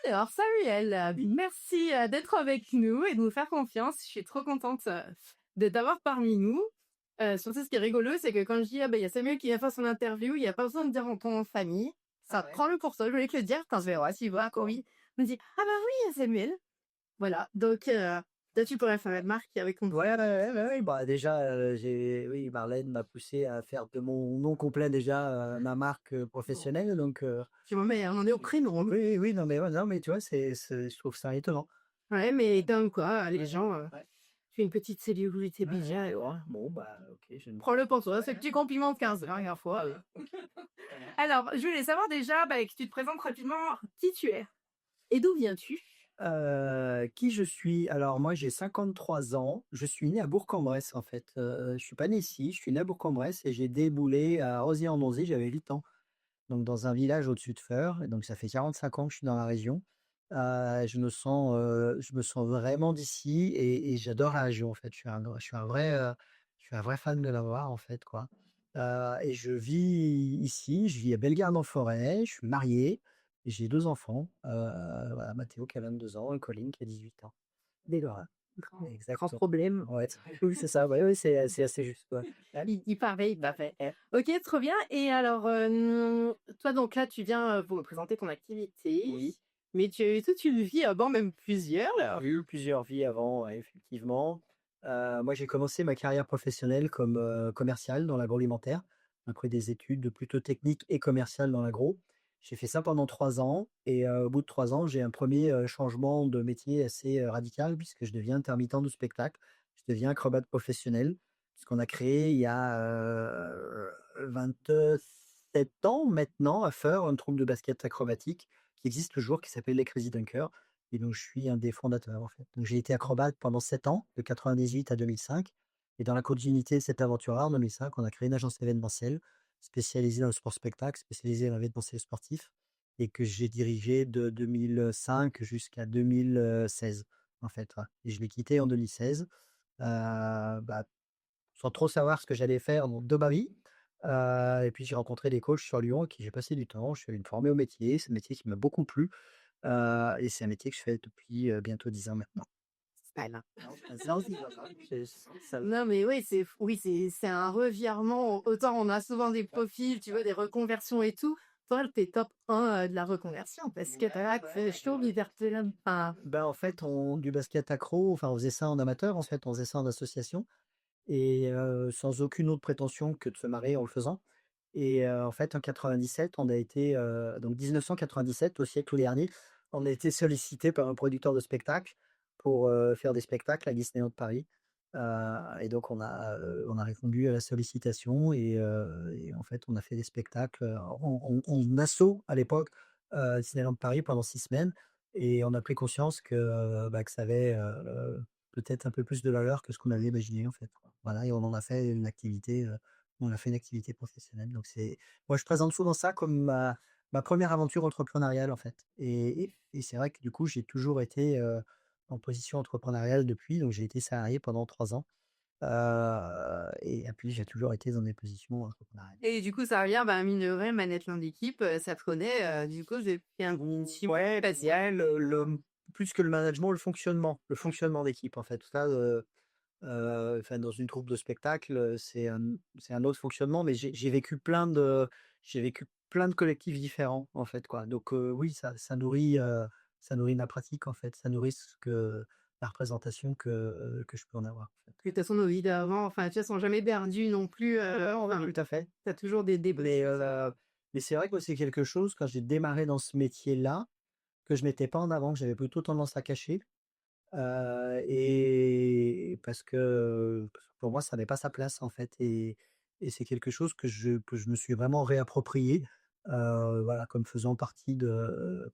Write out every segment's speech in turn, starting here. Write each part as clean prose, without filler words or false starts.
Alors, Samuel, merci d'être avec nous et de nous faire confiance. Je suis trop contente de t'avoir parmi nous. Surtout, ce qui est rigolo, c'est que quand je dis, ah ben, il y a Samuel qui vient faire son interview, il n'y a pas besoin de dire ton nom de famille. Ça prend le pour ça. Je voulais te le dire quand je vais voir s'il voit Cory. Il me dit, ah bah oui, il y a Samuel. Voilà. Donc, toi, tu pourrais faire la marque avec ton. Ouais. Bah, déjà, oui, Marlène m'a poussé à faire de mon nom complet déjà ma marque professionnelle. Donc, Tu vois, mais on est au prénom. oui, non, mais, ouais, non, mais tu vois, je trouve ça étonnant. Ouais, mais dingue, quoi. Les gens, Ouais. tu fais une petite célébrité déjà. Et ouais. Bon, bah, ok, je ne. Prends-le pour toi. C'est le petit compliment de 15 heures, dernière fois. Alors, je voulais savoir déjà que tu te présentes rapidement qui tu es et d'où viens-tu? Qui je suis? Alors, moi, j'ai 53 ans. Je suis né à Bourg-en-Bresse, en fait. Je suis pas né ici. Je suis né à Bourg-en-Bresse et j'ai déboulé à Rosiers-en-Donzy. J'avais 8 ans. Donc dans un village au-dessus de Feurs et donc ça fait 45 ans que je suis dans la région. Je me sens vraiment d'ici et j'adore la région, en fait. Je suis un vrai fan de la Loire, en fait, quoi. Et je vis ici, je vis à Bellegarde-en-Forêt, je suis marié et j'ai 2 enfants, voilà, Mathéo qui a 22 ans et Colline qui a 18 ans. Des Lorrains. Grand Exactement. problème. Ouais, oui, c'est ça, ouais, c'est assez juste, ouais. Il paraît, il paraît. Ok, trop bien. Et alors, toi, donc là, tu viens pour me présenter ton activité. Oui. Mais tu as eu toute une vie avant, même plusieurs. J'ai eu plusieurs vies avant, ouais, effectivement. Moi, j'ai commencé ma carrière professionnelle comme, commercial dans l'agroalimentaire, après des études plutôt techniques et commerciales dans l'agro. J'ai fait ça pendant 3 ans et au bout de 3 ans, j'ai un premier changement de métier assez, radical puisque je deviens intermittent du spectacle. Je deviens acrobate professionnel, ce qu'on a créé il y a, 27 ans maintenant à Feurs, un troupe de basket acrobatique qui existe toujours, qui s'appelle les Crazy Dunkers. Et donc, je suis un des fondateurs, en fait. Donc, j'ai été acrobate pendant 7 ans, de 98 à 2005. Et dans la continuité de cette aventure-là, en 2005, on a créé une agence événementielle spécialisée dans le sport spectacle, spécialisée dans l'événementiel sportif, et que j'ai dirigé de 2005 jusqu'à 2016, en fait. Ouais. Et je l'ai quitté en 2016, bah, sans trop savoir ce que j'allais faire de ma vie. Et puis, j'ai rencontré des coachs sur Lyon, avec qui j'ai passé du temps. Je suis allé me former au métier. C'est un métier qui m'a beaucoup plu. Et c'est un métier que je fais depuis, bientôt 10 ans maintenant. Style, hein. Non, ça Non, mais oui, c'est un revirement. Autant on a souvent des profils, tu vois, des reconversions et tout. Toi, t'es top 1 de la reconversion parce que t'as là, c'est chaud, l'hiver plein. Enfin, ben, en fait, on du basket accro, enfin, on faisait ça en amateur, en fait, on faisait ça en association et sans aucune autre prétention que de se marrer en le faisant et en fait, en 97, on a été, donc 1997, au siècle dernier, on a été sollicité par un producteur de spectacles pour, faire des spectacles à Disneyland Paris, et donc on a répondu à la sollicitation et en fait, on a fait des spectacles, en asso à l'époque, Disneyland Paris pendant 6 semaines et on a pris conscience que, bah, que ça avait, peut-être un peu plus de valeur que ce qu'on avait imaginé, en fait. Voilà et on en a fait une activité, on a fait une activité professionnelle, donc c'est moi, je présente souvent ça comme ma 1re aventure entrepreneuriale, en fait et c'est vrai que, du coup, j'ai toujours été, en position entrepreneuriale depuis, donc j'ai été salarié pendant 3 ans, et puis j'ai toujours été dans des positions entrepreneuriales. et du coup, ça revient, mine de rien, management d'équipe, ça te connaît. Du coup, j'ai fait un petit Ouais, plus que le management, le fonctionnement d'équipe, en fait. Ça, enfin, dans une troupe de spectacle, c'est un autre fonctionnement, mais j'ai vécu plein de collectifs différents, en fait, quoi. Donc, oui, ça nourrit ma pratique, en fait. Ça nourrit la représentation que je peux en avoir, en fait. que de toute façon, nos vies d'avant, enfin, tu vois, sont jamais perdues non plus. Enfin, Tout à fait. t'as toujours des débats. Mais c'est vrai que c'est quelque chose, quand j'ai démarré dans ce métier-là, que je mettais pas en avant, que j'avais plutôt tendance à cacher. Et parce que pour moi, ça n'avait pas sa place, en fait et c'est quelque chose que je me suis vraiment réapproprié, voilà, comme faisant partie de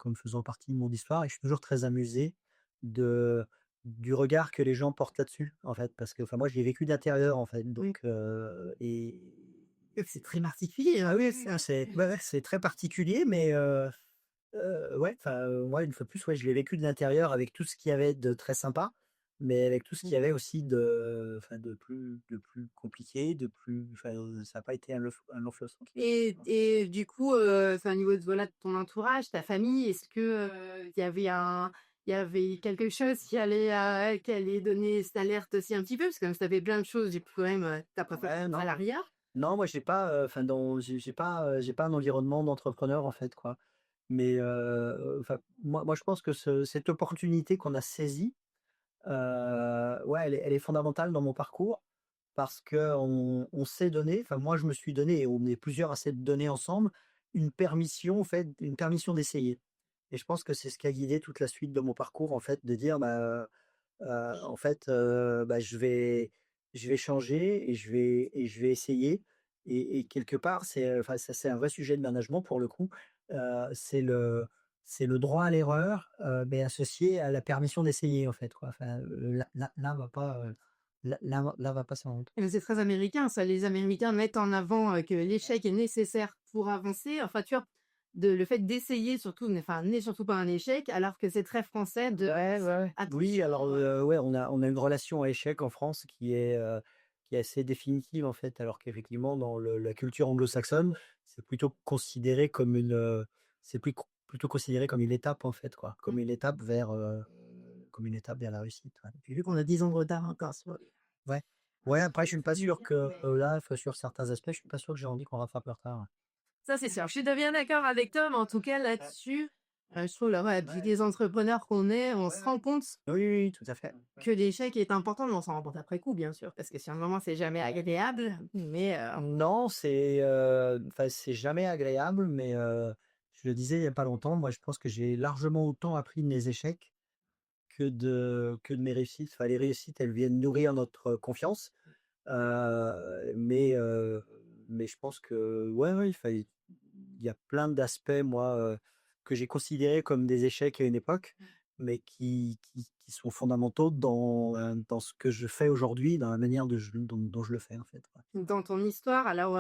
mon histoire et je suis toujours très amusé de du regard que les gens portent là-dessus, en fait, parce que, enfin, moi, je l'ai vécu d'intérieur, en fait, Oui. donc et c'est très particulier, ah oui, c'est ouais, ouais, c'est très particulier, mais ouais, enfin, moi, une fois de plus, ouais, je l'ai vécu de l'intérieur avec tout ce qu'il y avait de très sympa, mais avec tout ce qu'il y avait aussi de plus compliqué, ça a pas été un long fleuve tranquille. Et du coup, enfin, au niveau de, voilà, de ton entourage, ta famille, est-ce que, il y avait quelque chose qui allait donner cette alerte aussi un petit peu? Parce que comme ça fait plein de choses, j'ai quand même, tu préparé Ouais, le non. salariat. Non, moi j'ai pas, enfin dans j'ai pas un environnement d'entrepreneur en fait, quoi. Mais, moi je pense que cette opportunité qu'on a saisie, ouais, elle est fondamentale dans mon parcours parce qu'on s'est donné, enfin moi je me suis donné et on est plusieurs à s'être donné ensemble une permission d'essayer. Et je pense que c'est ce qui a guidé toute la suite de mon parcours en fait, de dire, en fait, je vais changer et je vais essayer et quelque part, enfin, ça, c'est un vrai sujet de management pour le coup. C'est le droit à l'erreur, mais associé à la permission d'essayer, en fait, quoi. Enfin, l'un va pas, l'un va pas sans l'autre. Et ben, c'est très américain ça. Les Américains mettent en avant, que l'échec est nécessaire pour avancer. Enfin, tu vois? Le fait d'essayer surtout n'est surtout pas un échec, alors que c'est très français de: Ouais, ouais, ouais. Oui, alors, «Attention, ouais, on a une relation à échec en France qui est assez définitive, en fait, alors qu'effectivement dans la culture anglo-saxonne, c'est plutôt considéré comme plutôt considéré comme une étape, en fait, quoi, comme une étape vers la réussite, ouais. Puis vu qu'on a 10 ans de retard encore sur Ouais. Ouais, après je suis pas sûr que, là, sur certains aspects, je suis pas sûr que j'ai envie qu'on rattrape le retard, ouais. ça, c'est sûr. Je suis bien d'accord avec toi, mais en tout cas là-dessus, je trouve là, ouais, puis les entrepreneurs qu'on est, on se rend compte Oui, oui, oui, tout à fait. que l'échec est important, mais on s'en rend compte après coup, bien sûr, parce que sur le moment, c'est jamais agréable, mais Non, c'est jamais agréable, mais, je le disais il y a pas longtemps, moi je pense que j'ai largement autant appris de mes échecs que de mes réussites. Enfin, les réussites, elles viennent nourrir notre confiance, mais je pense que ouais, ouais, il y a plein d'aspects, moi, que j'ai considérés comme des échecs à une époque, mais qui sont fondamentaux dans ce que je fais aujourd'hui, dans la manière dont je le fais, en fait, ouais. dans ton histoire, alors,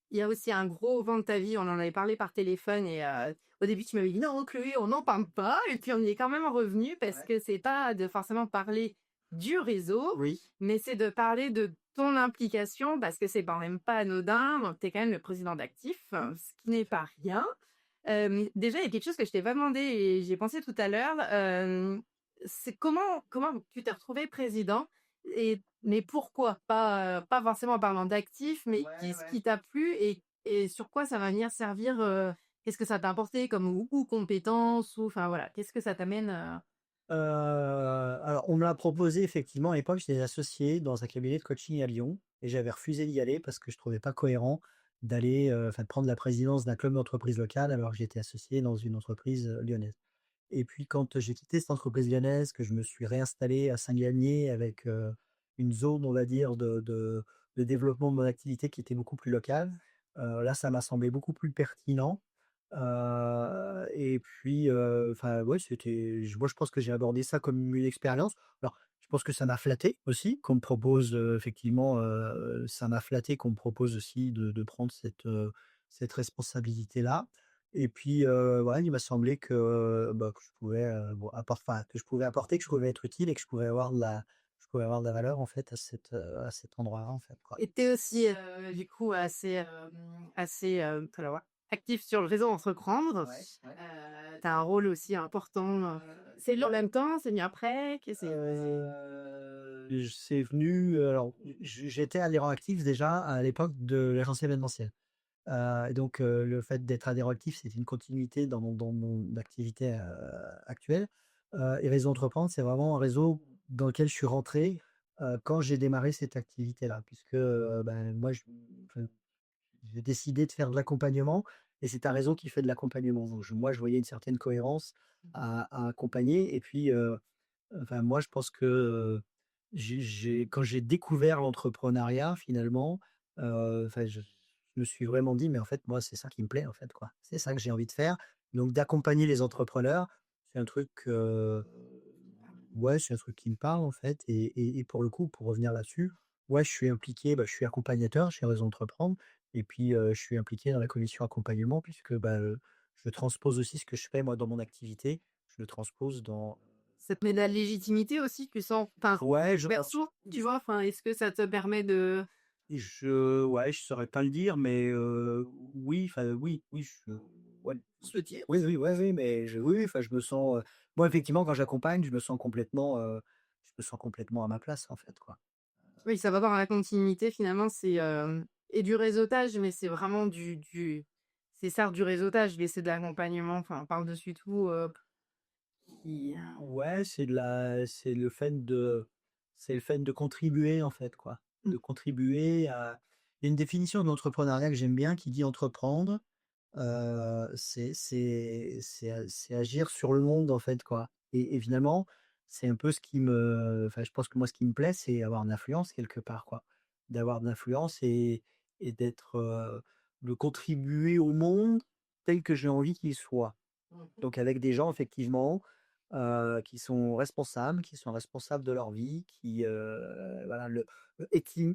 il y a aussi un gros vent de ta vie, on en avait parlé par téléphone et au début, tu m'avais dit: «Non, Chloé, on n'en parle pas» et puis on y est quand même revenu parce Ouais. que c'est pas de forcément parler du réseau, Oui. mais c'est de parler de ton implication parce que c'est quand même pas anodin. Donc tu es quand même le président d'Actif, ce qui n'est pas rien. Déjà, il y a quelque chose que je t'ai pas demandé et j'y ai pensé tout à l'heure, c'est comment tu t'es retrouvé président et mais pourquoi? Pas forcément en parlant d'actifs, mais Ouais, qu'est-ce ouais. qui t'a plu et sur quoi ça va venir servir, qu'est-ce que ça t'a apporté comme ou compétences ou enfin voilà, qu'est-ce que ça t'amène, Alors on me l'a proposé effectivement à l'époque, j'étais associé dans un cabinet de coaching à Lyon et j'avais refusé d'y aller parce que je trouvais pas cohérent de prendre la présidence d'un club d'entreprise locale alors que j'étais associé dans une entreprise, lyonnaise. Et puis quand j'ai quitté cette entreprise lyonnaise, que je me suis réinstallé à Saint-Galmier avec, une zone, on va dire, de développement de mon activité qui était beaucoup plus locale, là, ça m'a semblé beaucoup plus pertinent. Et puis, enfin, ouais, moi, je pense que j'ai abordé ça comme une expérience. Alors, je pense que ça m'a flatté aussi qu'on me propose, effectivement, ça m'a flatté qu'on me propose aussi de prendre cette responsabilité-là. Et puis, ouais, il m'a semblé que je pouvais, que je pouvais apporter, que je pouvais être utile et que je pouvais avoir de la valeur, en fait, à cet endroit-là, en fait, quoi. et tu aussi, du coup assez, alors ouais, actif sur le réseau Entreprendre. Ouais, ouais. Tu as un rôle aussi important, c'est venu en même temps? C'est venu après? Qu'est-ce c'est C'est venu, alors j'étais adhérent actif déjà à l'époque de l'agence événementielle. Et donc, le fait d'être adhérent actif, c'est une continuité dans mon activité, actuelle. Et Réseau Entreprendre, c'est vraiment un réseau dans lequel je suis rentré, quand j'ai démarré cette activité-là puisque, moi enfin, j'ai décidé de faire de l'accompagnement et c'est un réseau qui fait de l'accompagnement. Donc je voyais une certaine cohérence à accompagner et puis, enfin, moi, je pense que, quand j'ai découvert l'entrepreneuriat finalement, enfin, je me suis vraiment dit: «Mais en fait, moi, c'est ça qui me plaît, en fait, quoi. C'est ça que j'ai envie de faire». Donc d'accompagner les entrepreneurs, c'est un truc, ouais, c'est un truc qui me parle, en fait et pour le coup, pour revenir là-dessus, ouais, je suis impliqué, je suis accompagnateur chez Réseau Entreprendre et puis, je suis impliqué dans la commission accompagnement puisque, je transpose aussi ce que je fais moi dans mon activité, je le transpose dans ça te met de la légitimité aussi, tu sens? Enfin, Ouais, perso, tu vois? Enfin, est-ce que ça te permet de ouais, je saurais pas le dire, mais oui, enfin, oui, oui, ouais, se le dire? oui, oui, ouais, oui, mais oui, enfin, je me sens, moi, effectivement, quand j'accompagne, je me sens complètement à ma place, en fait, quoi. Oui, ça va dans la continuité finalement, c'est, et du réseautage, mais c'est vraiment du c'est ça du réseautage, mais c'est de l'accompagnement, enfin, par-dessus tout, qui Ouais, c'est le fait de contribuer, en fait, quoi. De contribuer à il y a une définition de l'entrepreneuriat que j'aime bien qui dit: «Entreprendre, c'est agir sur le monde, en fait, quoi». Et finalement, c'est un peu ce qui me enfin, je pense que moi, ce qui me plaît, c'est avoir de l'influence quelque part, quoi. D'avoir de l'influence et d'être, de contribuer au monde tel que j'ai envie qu'il soit. Donc avec des gens effectivement, qui sont responsables de leur vie, qui, voilà,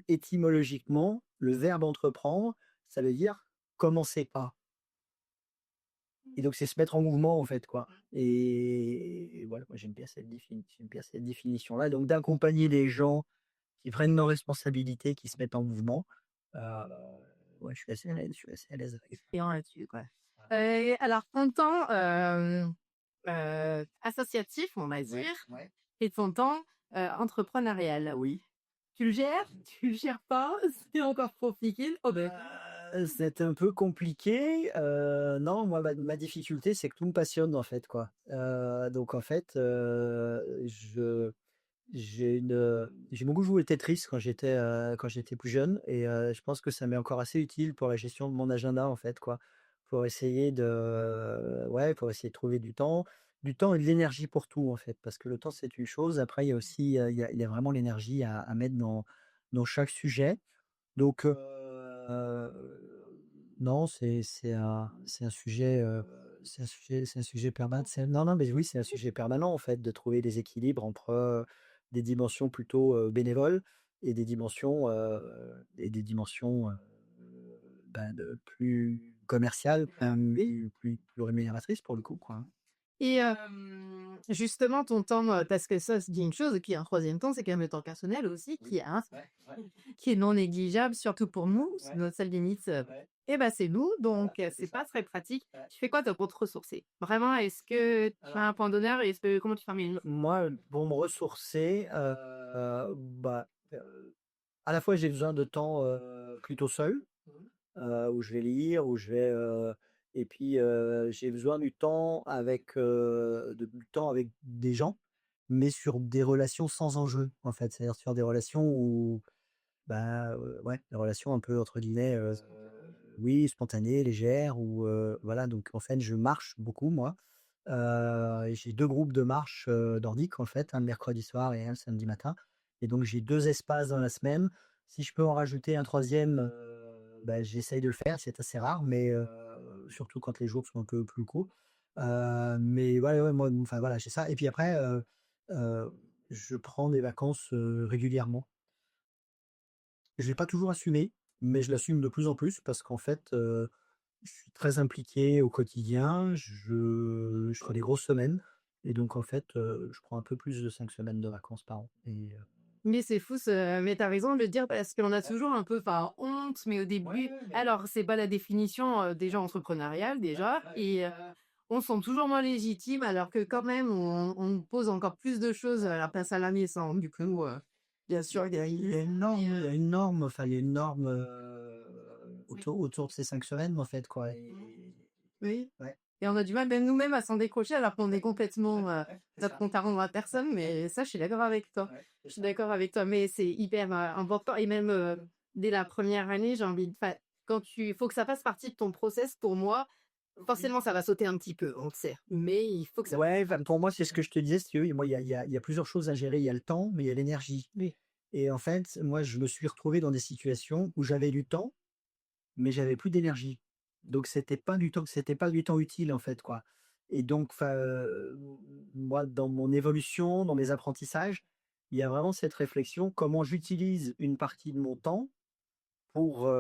étymologiquement, le verbe entreprendre, ça veut dire commencer pas. Et donc c'est se mettre en mouvement en fait, quoi. Et voilà, moi j'aime bien cette définition-là. Donc d'accompagner les gens qui prennent leurs responsabilités, qui se mettent en mouvement, heu, ouais, je suis assez à l'aise avec ça. client là-dessus, quoi. Alors ton temps, associatif, on va Ouais, dire, ouais. et ton temps, entrepreneurial. Oui. Tu le gères? Tu le gères pas? C'est encore compliqué? Oh beh, C'est un peu compliqué, non, moi, ma difficulté, c'est que tout me passionne, en fait, quoi. Donc en fait, je j'ai beaucoup joué au Tetris quand j'étais plus jeune et je pense que ça m'est encore assez utile pour la gestion de mon agenda, en fait, quoi. Pour essayer de ouais, pour essayer de trouver du temps et de l'énergie pour tout, en fait. Parce que le temps, c'est une chose, après il y a aussi, il y a vraiment l'énergie à mettre dans chaque sujet. Donc non, c'est un sujet, c'est un sujet permanent. Non, non, mais oui, c'est un sujet permanent, en fait, de trouver des équilibres entre, des dimensions plutôt, bénévoles et des dimensions, ben, de plus commerciales, plus rémunératrices pour le coup, quoi, hein. et justement ton temps, parce que ça, c'est une chose et puis un troisième temps, c'est quand même le temps personnel aussi Oui. qui est un Ouais, ouais, qui est non négligeable, surtout pour nous, parce que ouais, notre seule limite, ouais. et bah, c'est nous, Voilà, donc c'est c'est pas ça. très pratique. Ouais. Tu fais quoi toi pour te ressourcer? Vraiment, est-ce que tu as Alors un point d'honneur et est-ce que comment tu termines? moi, pour me ressourcer, bah, à la fois j'ai besoin de temps, plutôt seul, où je vais lire, où je vais, et puis, j'ai besoin du temps avec des gens, mais sur des relations sans enjeu, en fait. C'est-à-dire sur des relations où, bah, ouais, des relations un peu entre guillemets, oui, spontanées, légères où, voilà, donc en fait, je marche beaucoup moi. Et j'ai 2 groupes de marche, nordiques en fait, un le mercredi soir et un le samedi matin. Et donc j'ai 2 espaces dans la semaine. Si je peux en rajouter un troisième, bah, j'essaye de le faire, c'est assez rare, mais surtout quand les jours sont un peu plus courts. Mais ouais, ouais, moi, enfin voilà, j'ai ça et puis après, heu, je prends des vacances, régulièrement. Je l'ai pas toujours assumé, mais je l'assume de plus en plus parce qu'en fait, je suis très impliqué au quotidien, je fais des grosses semaines et donc en fait, je prends un peu plus de 5 semaines de vacances par an et Mais c'est fou mais tu as raison de le dire parce qu'on a ouais, toujours un peu, enfin, honte, mais au ouais, début ouais, mais alors c'est pas la définition, déjà entrepreneuriale ouais, déjà ouais, et on se sent toujours moins légitime alors que quand même on nous pose encore plus de choses à la place à la naissance. Du coup, bien sûr, il y a une norme, enfin il y a une norme, autour de ces 5 semaines en fait quoi oui. ouais, Et on a du mal, même nous-mêmes, à s'en décrocher alors qu'on est complètement, ouais, c'est notre ça. compte à rendre à personne, Ouais, mais ça, je suis d'accord avec toi. ouais, c'est Je suis ça. d'accord avec toi, mais c'est hyper, important et même, dès la première année, j'ai envie de enfin, quand tu faut que ça fasse partie de ton process pour moi. Oui. Forcément, ça va sauter un petit peu, on le sait, mais il faut que ça Ouais, enfin, pour moi, c'est ce que je te disais, si tu veux, moi, il y a plusieurs choses à gérer. Il y a le temps, mais il y a l'énergie. oui. Et en fait, moi, je me suis retrouvé dans des situations où j'avais du temps, mais j'avais plus d'énergie. Donc c'était pas du temps utile, en fait, quoi. Et donc, enfin, moi, dans mon évolution, dans mes apprentissages, il y a vraiment cette réflexion, comment j'utilise une partie de mon temps pour,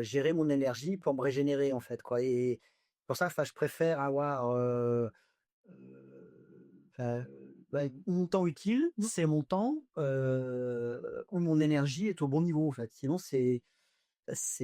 gérer mon énergie, pour me régénérer, en fait, quoi. Et pour ça, enfin, je préfère avoir, enfin, bah, mon temps utile, c'est mon temps, où mon énergie est au bon niveau, en fait. Sinon, c'est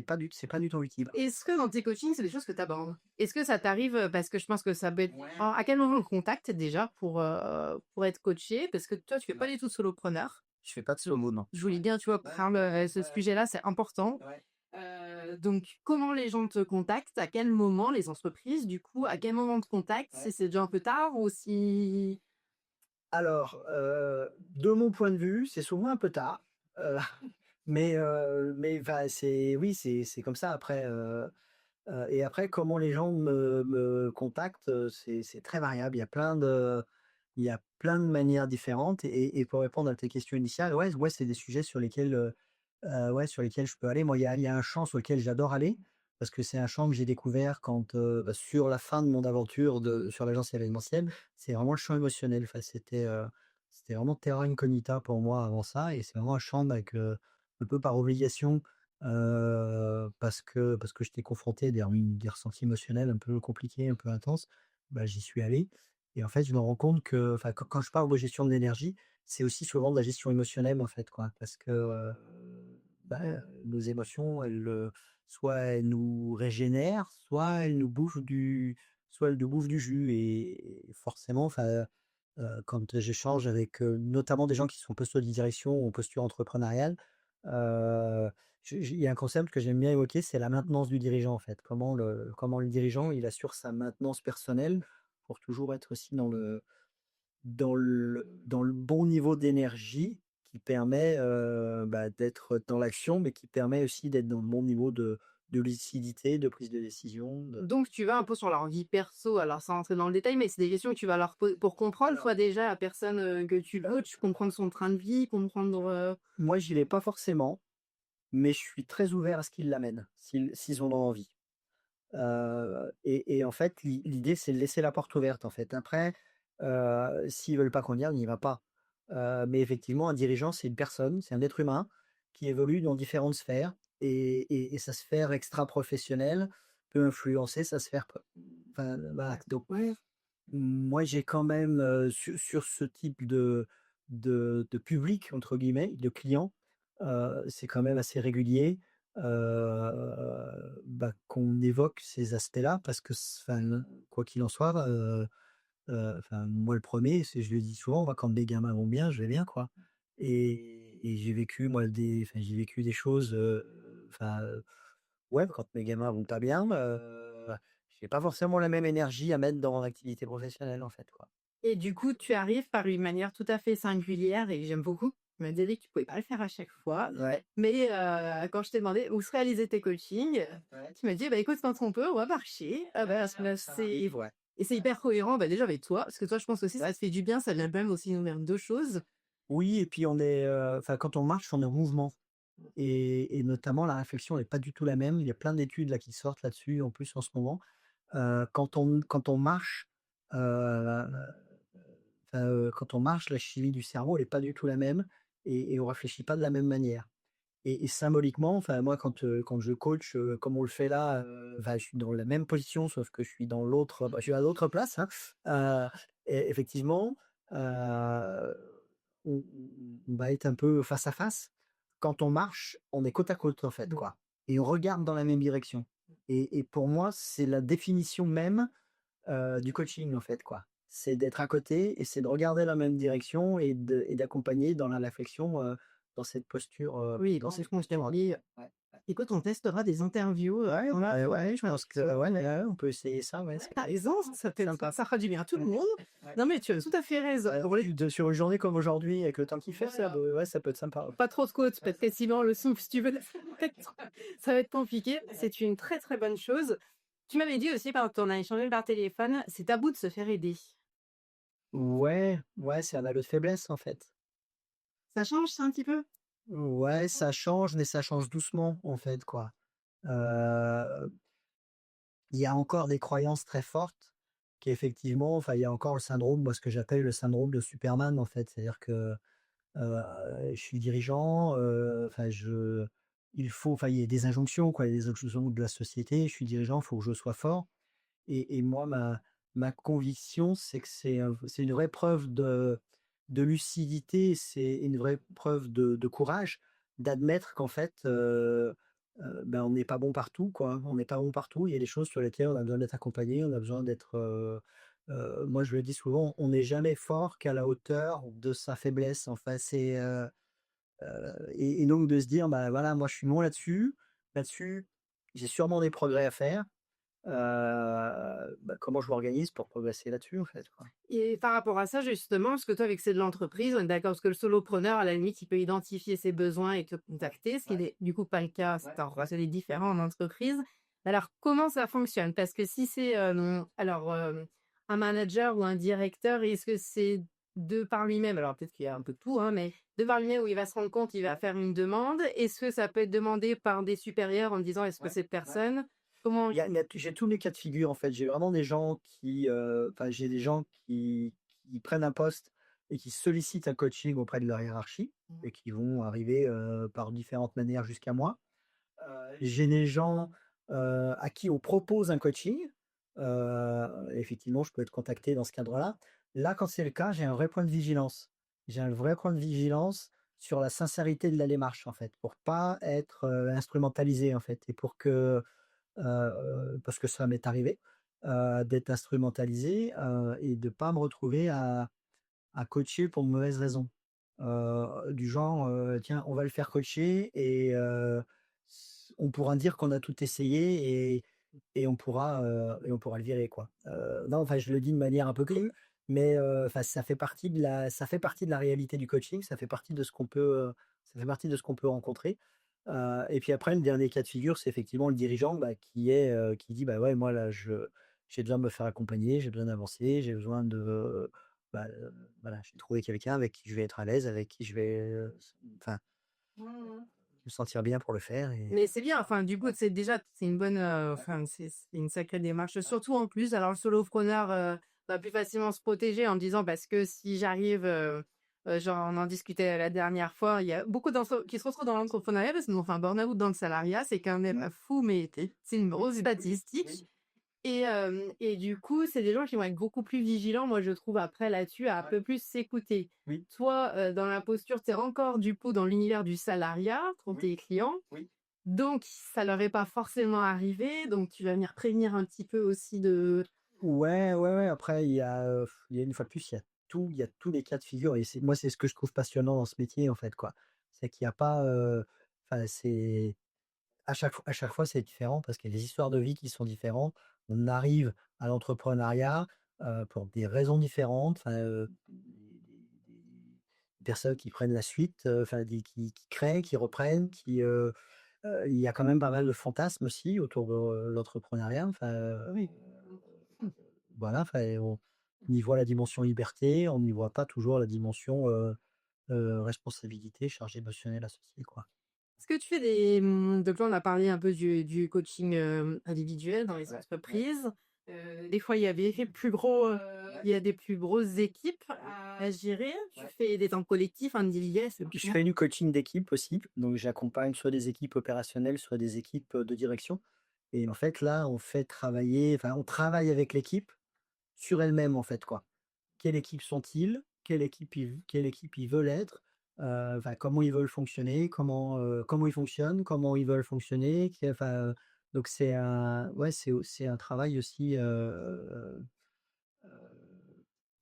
pas du temps utile. Est-ce que dans tes coachings, c'est des choses que tu abordes? Est-ce que ça t'arrive, parce que je pense que ça peut être Ouais. alors à quel moment on contacte déjà pour être coaché? Parce que toi, tu fais pas du tout de solopreneur. Je fais pas de slow-mo, non. Je voulais bien, tu vois, qu'on parle, ce sujet-là, c'est important. Ouais. Donc comment les gens te contactent? À quel moment les entreprises, du coup, à quel moment te contactent? Si Ouais. c'est déjà un peu tard ou si Alors, de mon point de vue, c'est souvent un peu tard, heu, mais enfin, c'est oui, c'est comme ça après, et après comment les gens me contactent, c'est très variable. Il y a plein de manières différentes et pour répondre à tes questions initiales, ouais, c'est des sujets sur lesquels, ouais, sur lesquels je peux aller. Moi, il y a un champ sur lequel j'adore aller, parce que c'est un champ que j'ai découvert quand, bah, sur la fin de mon aventure sur l'agence événementielle, c'est vraiment le champ émotionnel. Enfin, c'était vraiment terra incognita pour moi avant ça et c'est vraiment un champ, bah, que un peu par obligation, parce que j'étais confronté à des ressentis émotionnels un peu compliqués, un peu intenses, bah, j'y suis allé et en fait, je me rends compte que enfin, quand je parle de gestion de l'énergie, c'est aussi souvent de la gestion émotionnelle, en fait, quoi. Parce que, bah, nos émotions, soit elles nous régénèrent, soit elles nous bouffent du jus et forcément, enfin, quand j'échange avec, notamment des gens qui sont postes de direction ou en posture entrepreneuriale, heu, il y a un concept que j'aime bien évoquer, c'est la maintenance du dirigeant, en fait. Comment le dirigeant, il assure sa maintenance personnelle pour toujours être aussi dans le bon niveau d'énergie qui permet, bah, d'être dans l'action, mais qui permet aussi d'être dans le bon niveau de lucidité, de prise de décision, de donc tu vas un peu sur leur vie perso, alors sans rentrer dans le détail, mais c'est des questions que tu vas leur poser pour comprendre, alors toi, déjà, la personne, que tu coaches, comprendre son train de vie, comprendre, moi, j'y vais pas forcément, mais je suis très ouvert à ce qu'ils l'amènent, s'ils en ont envie. Et en fait, l'idée, c'est de laisser la porte ouverte, en fait. Après, s'ils veulent pas qu'on y aille, on n'y va pas. Mais effectivement, un dirigeant, c'est une personne, c'est un être humain qui évolue dans différentes sphères et sa sphère extra-professionnelle peut influencer sa sphère enfin, voilà. Donc, ouais. moi, j'ai quand même, sur ce type de «public» entre guillemets, de clients, c'est quand même assez régulier, bah, qu'on évoque ces aspects-là parce que enfin, quoi qu'il en soit, enfin, moi le premier c'est je le dis souvent, moi quand mes gamins vont bien, je vais bien, quoi et j'ai vécu moi j'ai vécu des choses, enfin, ouais, quand mes gamins vont pas bien, j'ai pas forcément la même énergie à mettre dans mon activité professionnelle, en fait, quoi. Et du coup, tu arrives par une manière tout à fait singulière et j'aime beaucoup. Tu m'as dit que tu pouvais pas le faire à chaque fois, Ouais, mais quand je t'ai demandé où se réalisaient tes coachings, ouais. tu m'as dit: «Bah, écoute, quand on peut, on va marcher». Ah bah, Ça m'arrive, ouais. et c'est hyper cohérent, bah, déjà avec toi, parce que toi, je pense aussi ça te fait du bien, ça vient quand même aussi nourrir 2 choses. Oui et puis on est, enfin, quand on marche, on est en mouvement et notamment la réflexion n'est pas du tout la même. Il y a plein d'études là qui sortent là-dessus en plus en ce moment. Quand on marche, heu, enfin, quand on marche, la chimie du cerveau, elle est pas du tout la même et on réfléchit pas de la même manière et symboliquement, enfin moi quand je coach, comme on le fait là, enfin je suis dans la même position sauf que je suis dans l'autre, bah, je suis à l'autre place, hein, heu et effectivement, heu, on va être un peu face à face. Quand on marche, on est côte à côte en fait, quoi et on regarde dans la même direction et pour moi, c'est la définition même, du coaching en fait, quoi. C'est d'être à côté et c'est de regarder la même direction et d'accompagner dans la réflexion, dans cette posture, Oui, dans quand cette je t'ai posture. demandé: Ouais, ouais. «Écoute, on testera des interviews», Ouais, je pense que ouais, on peut essayer ça, ouais, tu raison, ça fait sympa. ça fera du bien à tout le Ouais, monde. ouais. Non, mais tu as tout à fait raison. Sur une journée comme aujourd'hui, avec le temps qu'il fait, ça Voilà. peut ouais, ça peut être sympa, ouais. Pas trop de côtes, parce que sinon le souffle, si tu veux, ça va être compliqué. C'est une très, très bonne chose. Tu m'avais dit aussi quand on a échangé par téléphone, c'est tabou de se faire aider. Ouais, ouais, c'est un aveu de faiblesse, en fait. Ça change ça un petit peu? Ouais, ça change, mais ça change doucement, en fait, quoi. Heu, il y a encore des croyances très fortes qu'effectivement enfin, il y a encore le syndrome, moi, ce que j'appelle le syndrome de Superman, en fait. C'est-à-dire que, je suis dirigeant, enfin, il y a des injonctions, quoi. Il y a des injonctions de la société. Je suis dirigeant, il faut que je sois fort et moi, ma conviction, c'est que c'est une vraie preuve de de lucidité, c'est une vraie preuve de courage, d'admettre qu'en fait, ben, on n'est pas bon partout, quoi. On n'est pas bon partout. Il y a des choses sur lesquelles on a besoin d'être accompagné, on a besoin d'être, moi je le dis souvent, on n'est jamais fort qu'à la hauteur de sa faiblesse. Enfin, et donc de se dire: «Bah, voilà, moi je suis bon là-dessus, là-dessus, j'ai sûrement des progrès à faire». Bah, comment je m'organise pour progresser là-dessus, en fait, quoi. Et par rapport à ça, justement, parce que toi, avec c'est de l'entreprise, on est d'accord, parce que le solopreneur, à la limite, il peut identifier ses besoins et te contacter, ce qui n'est du coup pas le cas, c'est différent en entreprise. Alors, comment ça fonctionne? Parce que si c'est un manager ou un directeur, est-ce que c'est de par lui-même, alors peut-être qu'il y a un peu de tout, hein, mais de par lui-même où il va se rendre compte, il va faire une demande. Est-ce que ça peut être demandé par des supérieurs en disant, est-ce que cette personne, comment... Il y a j'ai tous les cas de figure, en fait. J'ai vraiment des gens qui, enfin, j'ai des gens qui prennent un poste et qui sollicitent un coaching auprès de leur hiérarchie et qui vont arriver, par différentes manières jusqu'à moi. J'ai des gens, à qui on propose un coaching. Effectivement, je peux être contacté dans ce cadre-là. Là, quand c'est le cas, j'ai un vrai point de vigilance. J'ai un vrai point de vigilance sur la sincérité de la démarche, en fait, pour pas être, instrumentalisé, en fait, et pour que, parce que ça m'est arrivé, d'être instrumentalisé, et de pas me retrouver à coacher pour de mauvaises raisons. Du genre, «Tiens, on va le faire coacher et on pourra dire qu'on a tout essayé et on pourra le virer, quoi». Non, enfin, je le dis de manière un peu crue, mais enfin, ça fait partie de la réalité du coaching, ça fait partie de ce qu'on peut rencontrer. Et puis après, le dernier cas de figure, c'est effectivement le dirigeant, bah, qui dit: «Bah, ouais, moi là, j'ai besoin de me faire accompagner, j'ai besoin d'avancer, j'ai besoin de, bah, voilà, j'ai trouvé quelqu'un avec qui je vais être à l'aise, avec qui je vais, enfin, me sentir bien pour le faire». Et Mais c'est bien, enfin, du coup, c'est déjà c'est une bonne, enfin, c'est une sacrée démarche. Surtout en plus, alors le solopreneur, va plus facilement se protéger en disant parce que si j'arrive, genre on en discutait la dernière fois, il y a beaucoup d'entre qui se retrouvent dans l'entrepreneuriat parce qu'ils ont fait un burn-out dans le salariat, c'est quand même fou, mais c'est une grosse statistique. Et du coup, c'est des gens qui vont être beaucoup plus vigilants, moi, je trouve, après là-dessus, à un peu plus s'écouter. oui, Toi, dans la posture, tu es encore du coup dans l'univers du salariat, quand tes clients, oui. donc ça leur est pas forcément arrivé, donc tu vas venir prévenir un petit peu aussi de... Ouais, ouais, ouais, après il y a une fois de plus, il y a tous les cas de figure et c'est ce que je trouve passionnant dans ce métier, en fait, quoi. C'est qu'il y a pas, enfin, c'est à chaque fois, c'est différent parce qu'il y a des histoires de vie qui sont différentes. On arrive à l'entrepreneuriat, pour des raisons différentes, enfin, des personnes qui prennent la suite, enfin qui créent, qui reprennent, il y a quand même pas mal de fantasmes aussi autour de, l'entrepreneuriat, enfin, oui, voilà, enfin, on y voit la dimension liberté, on n'y voit pas toujours la dimension, responsabilité, charge émotionnelle associée, quoi. Est-ce que tu fais donc là, on a parlé un peu du coaching, individuel dans les entreprises. Des fois, il y a des plus grosses équipes à gérer. Tu fais des temps collectifs, individuels, c'est Je fais du coaching d'équipe aussi, donc j'accompagne soit des équipes opérationnelles, soit des équipes, de direction et en fait, là, on travaille avec l'équipe sur elle-même, en fait, quoi. Quelle équipe sont-ils? Quelle équipe ils veulent être? Enfin, comment ils veulent fonctionner? Comment ils fonctionnent? Comment ils veulent fonctionner? Donc c'est un travail aussi,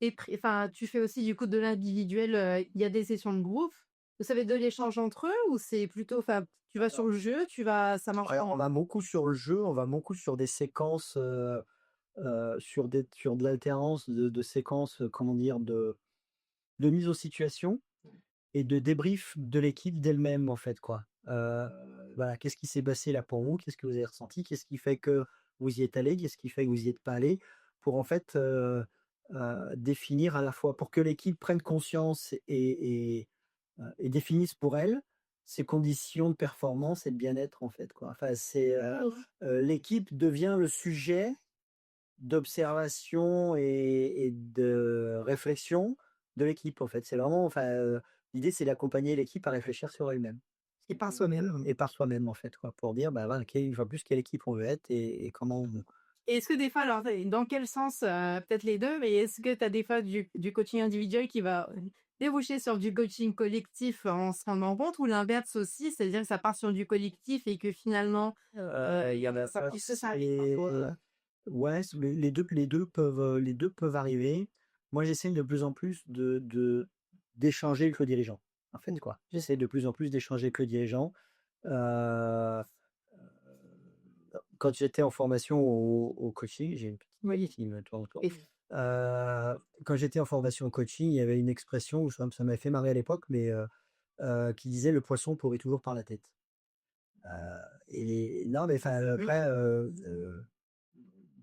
et enfin, tu fais aussi du coup de l'individuel, il y a des sessions de groupe? Vous savez de l'échange entre eux ou c'est plutôt, enfin, tu vas sur le jeu, ça marche alors on en... va beaucoup sur le jeu, on va beaucoup sur des séquences, sur de l'alternance de séquences, comment dire? De mise en situation et de débrief de l'équipe d'elle-même, en fait, quoi. Voilà, qu'est-ce qui s'est passé là pour vous? Qu'est-ce que vous avez ressenti? Qu'est-ce qui fait que vous y êtes allé? Qu'est-ce qui fait que vous y êtes pas allé? Pour en fait, définir à la fois pour que l'équipe prenne conscience et définisse pour elle ses conditions de performance et de bien-être, en fait, quoi. Enfin, l'équipe devient le sujet d'observation et de réflexion de l'équipe, en fait. C'est vraiment, enfin, l'idée, c'est d'accompagner l'équipe à réfléchir sur elle-même. Et par soi-même. Et par soi-même, en fait, quoi, pour dire, bah, voilà, une fois plus, quelle équipe on veut être et comment on... Et est-ce que des fois, alors, dans quel sens, peut-être les 2, mais est-ce que tu as des fois du coaching individuel qui va déboucher sur du coaching collectif en se rendant compte ou l'inverse aussi, c'est-à-dire que ça part sur du collectif et que finalement, Il y en a ça pas, puisse s'arrêter parfois? ouais, les 2 peuvent arriver. Moi, j'essaie de plus en plus d'échanger avec le dirigeant, en fait, quoi. J'essaie de plus en plus d'échanger avec le dirigeant. Heu, Quand j'étais en formation au coaching, j'ai une petite Oui. qui me tourne autour. Et Quand j'étais en formation au coaching, il y avait une expression où ça m'avait fait marrer à l'époque, mais qui disait: «Le poisson pourrit toujours par la tête». Heu et non, mais enfin, après,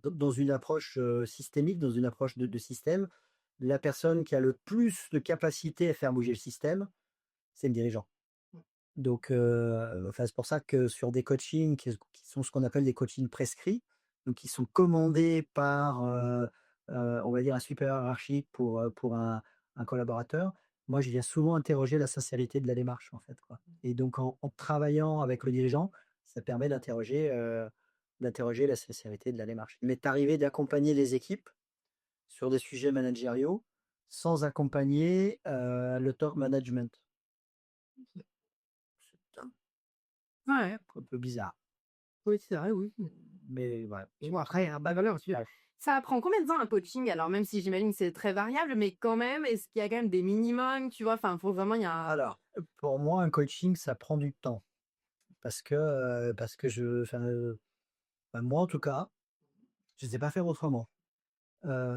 dans une approche, systémique, dans une approche de système, la personne qui a le plus de capacité à faire bouger le système, c'est le dirigeant. Donc, enfin, c'est pour ça que sur des coachings qui sont ce qu'on appelle des coachings prescrits, donc qui sont commandés par, on va dire un supérieur hiérarchique pour un collaborateur, moi je viens souvent interroger la sincérité de la démarche, en fait, quoi. Et donc en travaillant avec le dirigeant, ça permet d'interroger la sincérité de la démarche. Il m'est arrivé d'accompagner les équipes sur des sujets managériaux sans accompagner, le top management. C'est ouais, un peu bizarre. oui, c'est vrai, oui. Mais voilà. Bon après, bah, voilà, Ouais. ça prend combien de temps un coaching? Alors même si j'imagine que c'est très variable, mais quand même, est-ce qu'il y a quand même des minimums, tu vois? Enfin, faut vraiment il y a Alors, pour moi, un coaching, ça prend du temps parce que bah, moi, en tout cas, je ne sais pas faire autrement.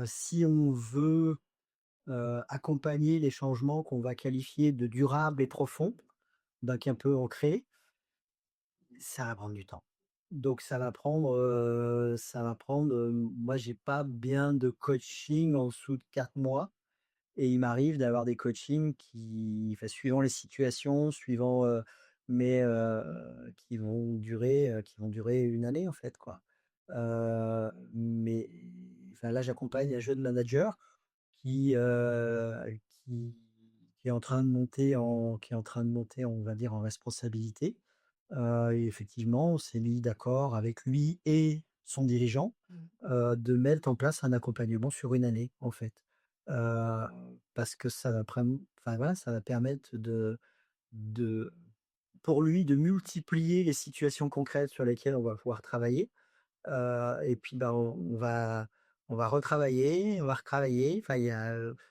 Si on veut, accompagner les changements qu'on va qualifier de durables et profonds, donc un peu ancrés, ça va prendre du temps. Donc moi, j'ai pas bien de coaching en dessous de 4 mois. Et il m'arrive d'avoir des coachings qui enfin, suivant les situations, mais qui vont durer une année, en fait, quoi. Mais enfin, là, j'accompagne un jeune manager qui, qui qui est en train de monter, on va dire, en responsabilité. Et effectivement, on s'est mis d'accord avec lui et son dirigeant, de mettre en place un accompagnement sur une année, en fait. Heu, Parce que ça va enfin voilà, ça va permettre de pour lui, de multiplier les situations concrètes sur lesquelles on va pouvoir travailler. Et puis, bah, on va retravailler, on va retravailler. Enfin,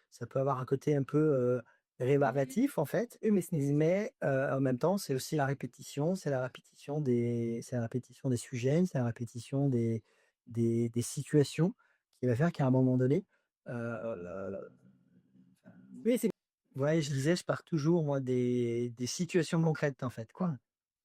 ça peut avoir un côté un peu, rébarbatif, en fait, oui, mais c'est en même temps, c'est aussi la répétition, c'est la répétition des sujets, c'est la répétition des situations qui va faire qu'à un moment donné, le oui, c'est ouais, je disais, je pars toujours moi des situations concrètes, en fait, quoi.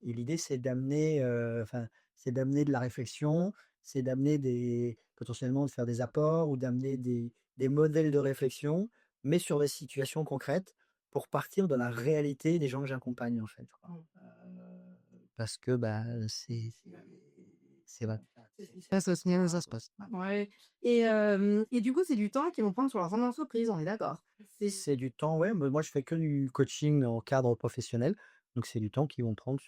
Et l'idée, c'est d'amener de la réflexion, c'est d'amener potentiellement de faire des apports ou d'amener des modèles de réflexion, mais sur des situations concrètes pour partir de la réalité des gens que j'accompagne, en fait, quoi. Parce que, bah, c'est vrai. Ça se passe. ouais et du coup, c'est du temps qu'ils vont prendre sur leur grande entreprise, on est d'accord? C'est du temps, ouais, mais moi je fais que du coaching en cadre professionnel, donc c'est du temps qu'ils vont prendre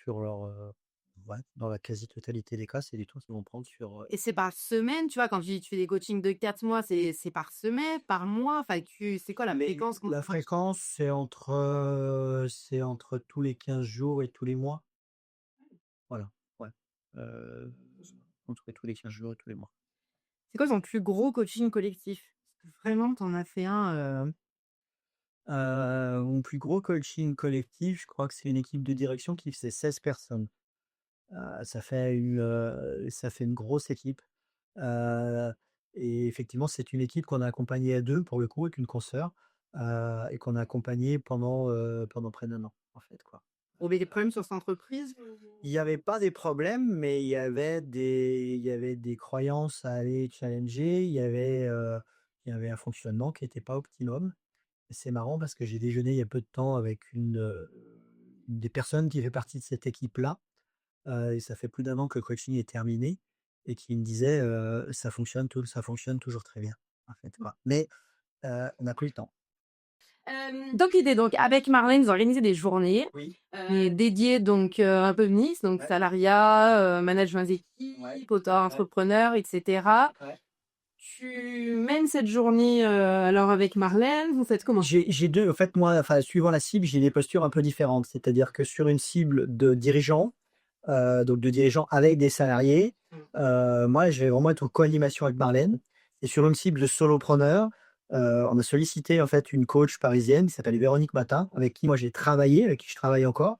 ouais, dans la quasi-totalité des cas, c'est du temps qu'ils vont prendre Et c'est par semaine, tu vois? Quand tu fais des coachings de 4 mois, c'est par semaine, par mois? Enfin, c'est quoi la mais fréquence qu'on la fréquence, c'est entre tous les 15 jours et tous les mois. Voilà, ouais, heu, entre tous les 15 jours et tous les mois. c'est quoi ton plus gros coaching collectif? Vraiment, tu en as fait un, Mon plus gros coaching collectif, je crois que c'est une équipe de direction qui faisait 16 personnes. Ça fait une grosse équipe. Heu et effectivement, c'est une équipe qu'on a accompagnée à 2 pour le coup avec une consoeur, et qu'on a accompagnée pendant près d'un an, en fait, quoi. vous avez des problèmes sur cette entreprise? Il y avait pas des problèmes, mais il y avait des croyances à aller challenger. Il y avait un fonctionnement qui était pas optimum. Et c'est marrant parce que j'ai déjeuné il y a peu de temps avec une des personnes qui fait partie de cette équipe-là. Et ça fait plus d'un an que le coaching est terminé et qui me disait, ça fonctionne toujours très bien, en fait, quoi. Mais, on n'a plus le temps. Donc l'idée, donc avec Marlène, vous organisez des journées, Oui. dédiées donc, un peu féministes, donc Ouais, salariat, management ouais, d'équipe, ouais, auto-entrepreneur et cetera. ouais. Tu mènes cette journée, alors avec Marlène, vous faites comment? J'ai 2 en fait, moi, enfin, suivant la cible, j'ai des postures un peu différentes. C'est-à-dire que sur une cible de dirigeants, donc de dirigeants avec des salariés, moi, je vais vraiment être en co-animation avec Marlène et sur une cible de solopreneurs, on a sollicité, en fait, une coach parisienne qui s'appelle Véronique Matin, avec qui moi j'ai travaillé, avec qui je travaille encore,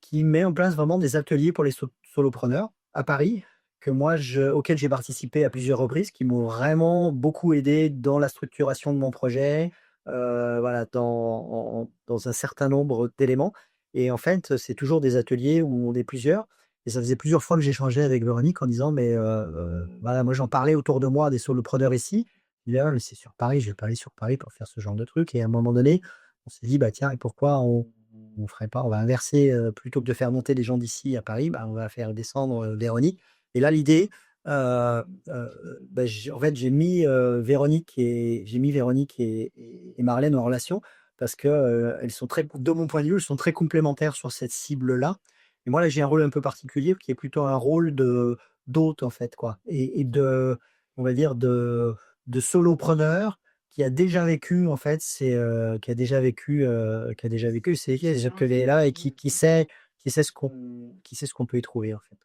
qui met en place vraiment des ateliers pour les solopreneurs à Paris, que moi auxquels j'ai participé à plusieurs reprises, qui m'ont vraiment beaucoup aidé dans la structuration de mon projet, voilà, dans un certain nombre d'éléments et en fait, c'est toujours des ateliers où on est plusieurs et ça faisait plusieurs fois que j'échangeais avec Véronique en disant: «Mais voilà, moi j'en parlais autour de moi des solopreneurs ici». Je disais: «Ah mais c'est sur Paris, je vais pas aller sur Paris pour faire ce genre de truc» et à un moment donné, on s'est dit: «Bah tiens et pourquoi on ferait pas on va inverser, plutôt que de faire monter les gens d'ici à Paris, bah, on va faire descendre, Véronique» et là l'idée, bah, en fait, j'ai mis Véronique et Marlène en relation parce que, elles sont très de mon point de vue, elles sont très complémentaires sur cette cible-là et moi, là, j'ai un rôle un peu particulier qui est plutôt un rôle de d'hôte, en fait, quoi et de on va dire de solopreneur qui a déjà vécu, en fait, qui a déjà vécu ces ateliers-là et qui sait ce qu'on peut y trouver, en fait.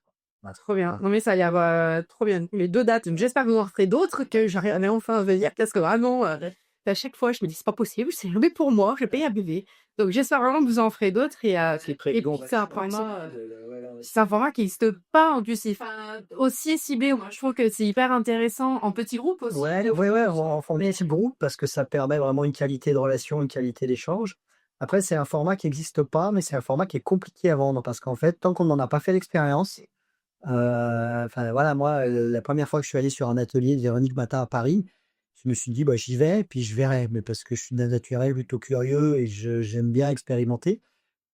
Voilà. Trop bien. Non, mais ça a l'air, trop bien. Les 2 dates, donc j'espère que vous en ferez d'autres, que j'arriverai enfin à venir parce que vraiment, à chaque fois, je me dis: «C'est pas possible, c'est jamais pour moi, je paye un bébé». Donc j'espère vraiment que vous en ferez d'autres C'est et puis c'est un format qui existe pas en plus, enfin, aussi ciblé. Moi, je trouve que c'est hyper intéressant en petits groupes aussi. ouais, ouais, ouais, en former ce groupe parce que ça permet vraiment une qualité de relation, une qualité d'échange. Après, c'est un format qui n'existe pas, mais c'est un format qui est compliqué à vendre parce qu'en fait, tant qu'on n'en a pas fait l'expérience, enfin voilà, moi, la première fois que je suis allé sur un atelier de Véronique Matin à Paris, je me suis dit: «Bah, j'y vais, puis je verrai», mais parce que je suis d'un naturel plutôt curieux et j'aime bien expérimenter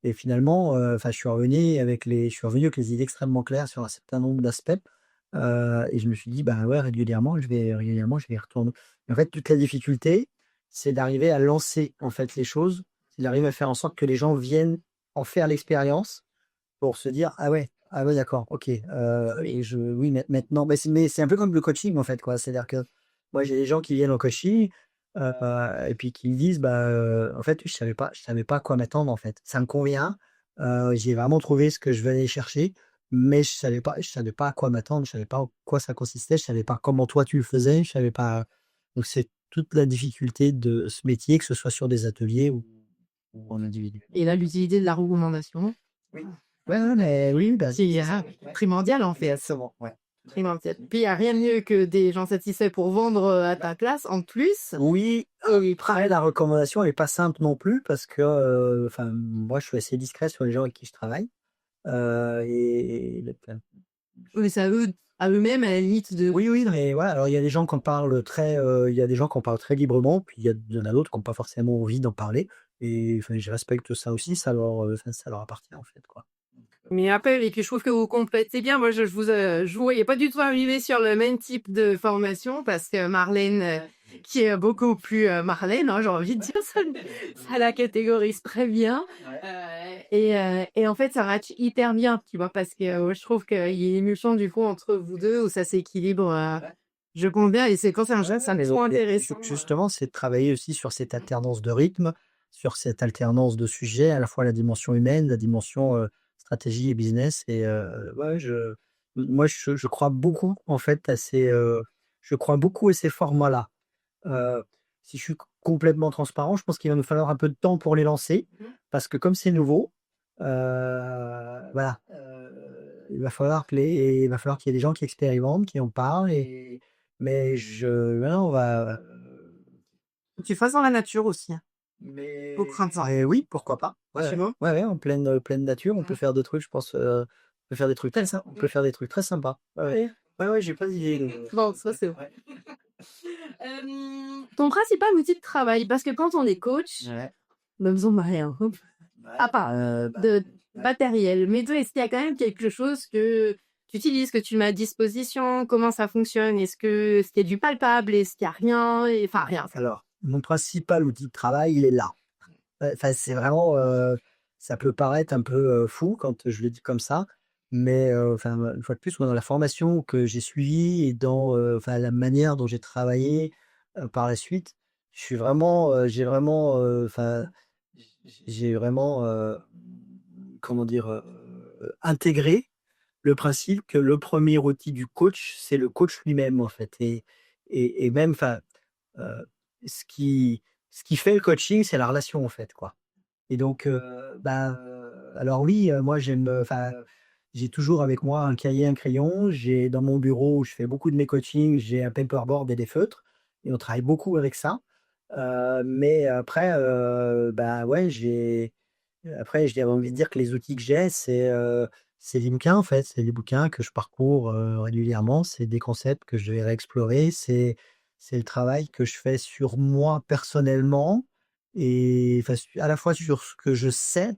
et finalement, enfin, je suis revenu avec les idées extrêmement claires sur un certain nombre d'aspects, et je me suis dit: «Bah, ouais, régulièrement, je vais y retourner». En fait, toute la difficulté, c'est d'arriver à lancer, en fait, les choses, c'est d'arriver à faire en sorte que les gens viennent en faire l'expérience pour se dire: ah ouais, d'accord, OK, et oui, maintenant» mais c'est un peu comme le coaching, en fait, quoi. C'est-à-dire que moi, j'ai des gens qui viennent au coaching, et puis qui me disent: «Bah, en fait, je savais pas à quoi m'attendre, en fait. Ça me convient, j'ai vraiment trouvé ce que je venais chercher, mais je savais pas à quoi m'attendre, je savais pas en quoi ça consistait, je savais pas comment toi tu le faisais, je savais pas». Donc c'est toute la difficulté de ce métier, que ce soit sur des ateliers ou en individu. Et là, l'utilité de la recommandation, Oui. Ouais, ouais, mais oui, bah, c'est, primordial, en fait. exactement, ouais. Primordial. Puis il y a rien de mieux que des gens satisfaits pour vendre, à ta place en plus. Oui, après la recommandation elle est pas simple non plus parce que, enfin, moi je suis assez discret sur les gens avec qui je travaille, et Oui, c'est à eux-mêmes, à la limite de oui, oui, mais voilà, alors il y a des gens qui en parlent très, il y a des gens qui en parlent très librement, puis il y en a d'autres qui ont pas forcément envie d'en parler et enfin, je respecte ça aussi, enfin, ça leur appartient en fait, quoi. mais après et puis je trouve que vous complétez bien. Moi, je vous voyais pas du tout arriver sur le même type de formation parce que Marlène, qui est beaucoup plus, Marlène, hein, j'ai envie de dire, ça la catégorise très bien, et en fait, ça match hyper bien, tu vois? Parce que, je trouve qu'il y a une émulsion du coup entre vous 2 où ça s'équilibre, je compte bien et c'est quand c'est un jeune, c'est trop intéressant. Justement, c'est de travailler aussi sur cette alternance de rythme, sur cette alternance de sujets, à la fois la dimension humaine, la dimension, stratégie et business et ouais, moi, je crois beaucoup, en fait, je crois beaucoup à ces formats-là. Heu, Si je suis complètement transparent, je pense qu'il va nous falloir un peu de temps pour les lancer parce que comme c'est nouveau, voilà, il va falloir qu'il y ait des gens qui expérimentent, qui en parlent et mais voilà, on va, Que tu fasses dans la nature aussi, hein. Faut mais craindre ça. oui, pourquoi pas. Ouais, Tu ouais. vois? Ouais, ouais, en pleine nature, on peut faire des trucs, je pense, on peut faire des trucs on peut faire des trucs très sympas. Ouais, ouais. Ouais. Ouais, ouais, j'ai pas d'idée Bon, ça c'est ouais. ton principal outil de travail, parce que quand on est coach, Ouais. on a besoin de rien, à part de matériel. Mais toi, est-ce qu'il y a quand même quelque chose que tu utilises, que tu mets à disposition? Comment ça fonctionne? Est-ce qu'il y a du palpable? Est-ce qu'il y a rien? Enfin, rien. Alors, mon principal outil de travail, il est là. Enfin, c'est vraiment, ça peut paraître un peu, fou quand je le dis comme ça, Mais enfin, une fois de plus, moi, dans la formation que j'ai suivie et dans enfin, la manière dont j'ai travaillé par la suite, j'ai vraiment, enfin, j'ai vraiment, comment dire, intégré le principe que le premier outil du coach, c'est le coach lui-même, en fait. Et même, enfin, heu, ce qui ce qui fait le coaching, c'est la relation, en fait, quoi. Et donc, alors oui, moi j'aime, enfin, j'ai toujours avec moi un cahier, un crayon. J'ai dans mon bureau où je fais beaucoup de mes coachings, j'ai un paperboard et des feutres et on travaille beaucoup avec ça. Mais après, ouais, après j'ai envie de dire que les outils que j'ai, c'est les bouquins en fait. C'est les bouquins que je parcours, régulièrement. C'est des concepts que je vais réexplorer. C'est le travail que je fais sur moi personnellement et enfin, à la fois sur ce que je sais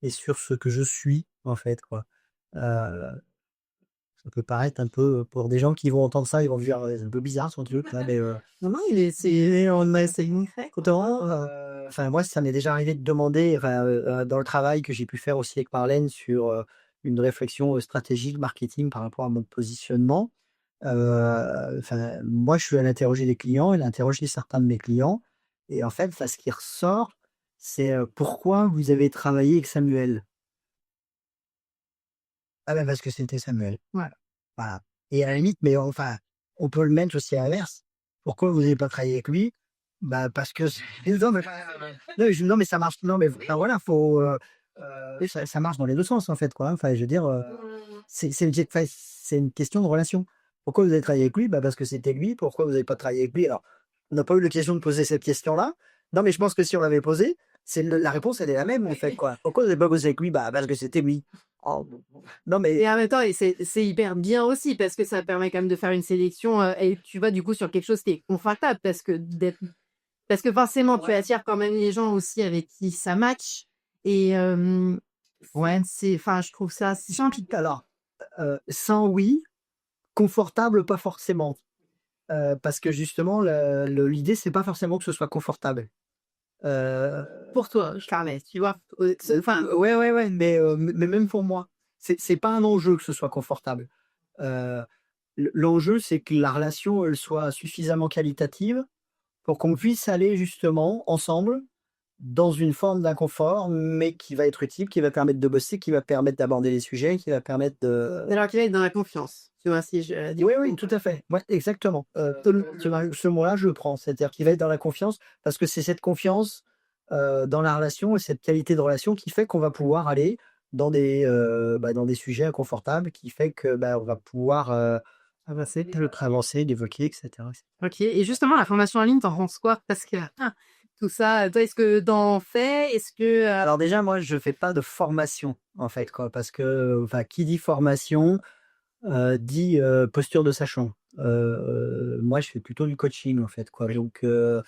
et sur ce que je suis, en fait, quoi. Heu, Ça peut paraître un peu, pour des gens qui vont entendre ça, ils vont dire: «C'est un peu bizarre son truc là», mais Non, non, c'est une autant, enfin moi, ça m'est déjà arrivé de demander, enfin, dans le travail que j'ai pu faire aussi avec Marlène sur, une réflexion, stratégique marketing par rapport à mon positionnement. Enfin, moi, je suis allé interroger des clients, elle a interrogé certains de mes clients et en fait, enfin, ce qui ressort, c'est, «Pourquoi vous avez travaillé avec Samuel?» «Ah ben, parce que c'était Samuel». Voilà. Et à la limite, mais enfin, on peut le mettre aussi à l'inverse. «Pourquoi vous n'avez pas travaillé avec lui?» «Bah, parce que c'est» non mais non mais ça marche, non mais enfin voilà, faut, ça marche dans les 2 sens en fait quoi, hein. Enfin je veux dire, c'est une question de relation. «Pourquoi vous avez travaillé avec lui?» «Bah, parce que c'était lui». «Pourquoi vous n'avez pas travaillé avec lui?» Alors, on n'a pas eu l'occasion de poser cette question-là. Non mais je pense que si on l'avait posée, c'est le la réponse elle est la même en fait quoi. «Pourquoi vous n'avez pas bossé avec lui?» «Bah, parce que c'était lui». Oh, non mais Et en même temps, et c'est hyper bien aussi parce que ça permet quand même de faire une sélection, et tu vas du coup sur quelque chose qui est confortable parce que forcément tu attires quand même les gens aussi avec qui ça match et ouais, enfin je trouve ça c'est alors, sans oui, confortable pas forcément. Parce que justement l'idée c'est pas forcément que ce soit confortable. Heu, pour toi, Carlet, tu vois? C'est enfin, ouais, ouais, ouais, mais même pour moi, c'est pas un enjeu que ce soit confortable. Heu, l'enjeu c'est que la relation elle soit suffisamment qualitative pour qu'on puisse aller justement ensemble dans une forme d'inconfort, mais qui va être utile, qui va permettre de bosser, qui va permettre d'aborder les sujets, qui va permettre de alors qu'il va être dans la confiance, tu vois? Si je du oui, oui, tout à fait. Ouais, exactement. Ce mot-là, je le prends. C'est-à-dire qu'il va être dans la confiance, parce que c'est cette confiance, dans la relation et cette qualité de relation qui fait qu'on va pouvoir aller dans des sujets inconfortables, qui fait que, on va pouvoir, avancer. avancer, l'évoquer et cetera. OK, et justement la formation en ligne, tu en penses quoi? Parce que, tout ça, toi, est-ce que tu en fais? Est-ce que, Alors déjà, moi, je fais pas de formation, en fait, quoi, parce que, enfin, qui dit formation, dit, posture de sachant. Moi, je fais plutôt du coaching, en fait, quoi. Donc heu,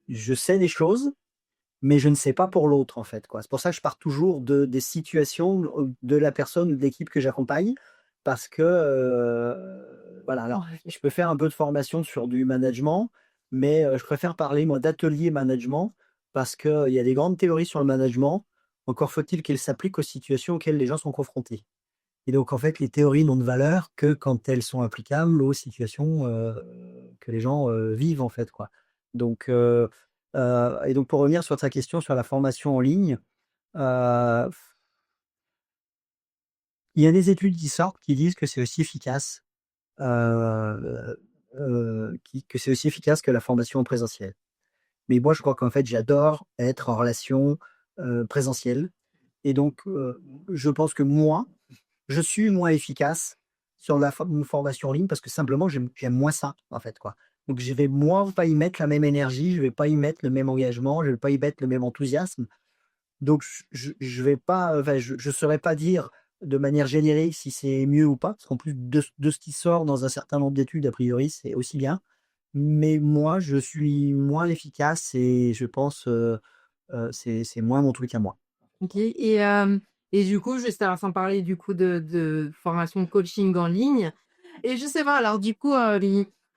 je sais des choses, mais je ne sais pas pour l'autre, en fait, quoi. C'est pour ça que je pars toujours des situations, de la personne ou de l'équipe que j'accompagne parce que, voilà. Alors, je peux faire un peu de formation sur du management, mais je préfère parler, moi, d'atelier management parce qu'il y a des grandes théories sur le management. Encore faut-il qu'elles s'appliquent aux situations auxquelles les gens sont confrontés. Et donc en fait, les théories n'ont de valeur que quand elles sont applicables aux situations, que les gens, vivent en fait, quoi. Donc et donc pour revenir sur ta question sur la formation en ligne, heu, il y a des études qui sortent qui disent que c'est aussi efficace, qui que c'est aussi efficace que la formation en présentiel. Mais moi, je crois qu'en fait, j'adore être en relation, présentielle et donc je pense que moi je suis moins efficace sur une formation en ligne parce que simplement j'aime moins ça, en fait, quoi. Donc je vais moins pas y mettre la même énergie, je vais pas y mettre le même engagement, je vais pas y mettre le même enthousiasme. Donc je vais pas, enfin je saurais pas dire de manière générique si c'est mieux ou pas, parce qu'en plus de ce qui sort dans un certain nombre d'études, a priori, c'est aussi bien. Mais moi, je suis moins efficace et je pense, c'est moins mon truc à moi. OK, et du coup, juste alors sans parler du coup de formation de coaching en ligne et je sais pas, alors du coup,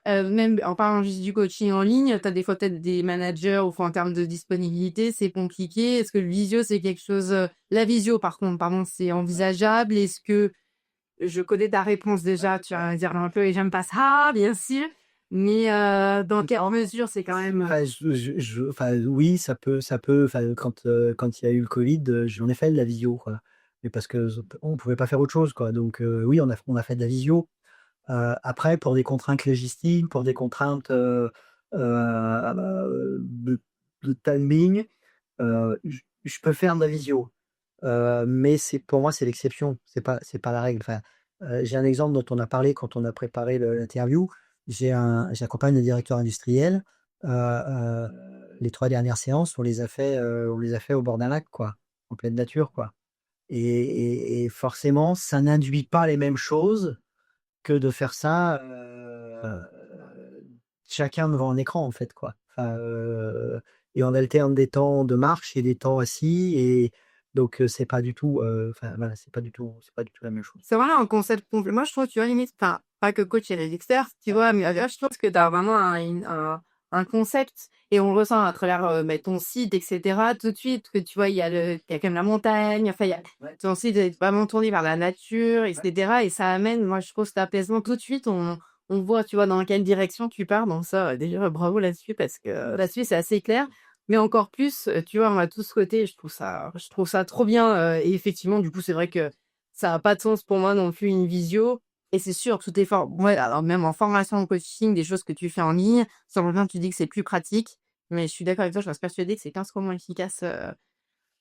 Même en parlant juste du coaching en ligne, tu as des fois peut-être des managers où en termes de disponibilité, c'est compliqué. Est-ce que le visio, c'est quelque chose, la visio par contre, pardon, c'est envisageable? Est-ce que je connais ta réponse déjà, tu vas dire un peu: «Et j'aime pas ça», bien sûr, mais dans quelle mesure c'est quand même, Enfin, enfin, oui, ça peut, enfin, quand il y a eu le Covid, j'en ai fait de la visio, quoi. Mais parce que on pouvait pas faire autre chose, quoi. Donc, oui, on a fait de la visio. Après, pour des contraintes logistiques, pour des contraintes, de timing, je peux faire de la visio. Mais pour moi, c'est l'exception, c'est pas la règle. Enfin, j'ai un exemple dont on a parlé quand on a préparé l'interview. J'accompagne un directeur industriel. Les 3 dernières séances, on les a fait au bord d'un lac, quoi, en pleine nature, quoi. Et forcément, ça n'induit pas les mêmes choses que de faire ça, chacun devant un écran, en fait, quoi. Enfin, et on alterne des temps de marche et des temps assis, et donc, c'est pas du tout, enfin, voilà, c'est pas du tout la même chose. c'est vraiment un concept complet. Moi, je trouve, tu vois, limite, enfin, pas que coach et les experts, tu vois, mais là, je pense que tu as vraiment un concept et on le ressent à travers, ton site et cetera. Tout de suite que tu vois, il y a quand même la montagne, enfin, il y a Ouais, ton site est vraiment tourné vers la nature et ouais. cetera et ça amène, moi, je trouve cet apaisement tout de suite, on voit, tu vois, dans quelle direction tu pars. Donc ça, déjà, bravo là-dessus parce que là-dessus, c'est assez clair. Mais encore plus, tu vois, on a tout ce côté, je trouve ça trop bien, et effectivement, du coup, c'est vrai que ça a pas de sens pour moi non plus une visio et c'est sûr, tout est fort ouais, alors même en formation en coaching, des choses que tu fais en ligne, ça revient, tu dis que c'est plus pratique, mais je suis d'accord avec toi, je reste persuadée que c'est 15 fois moins efficace,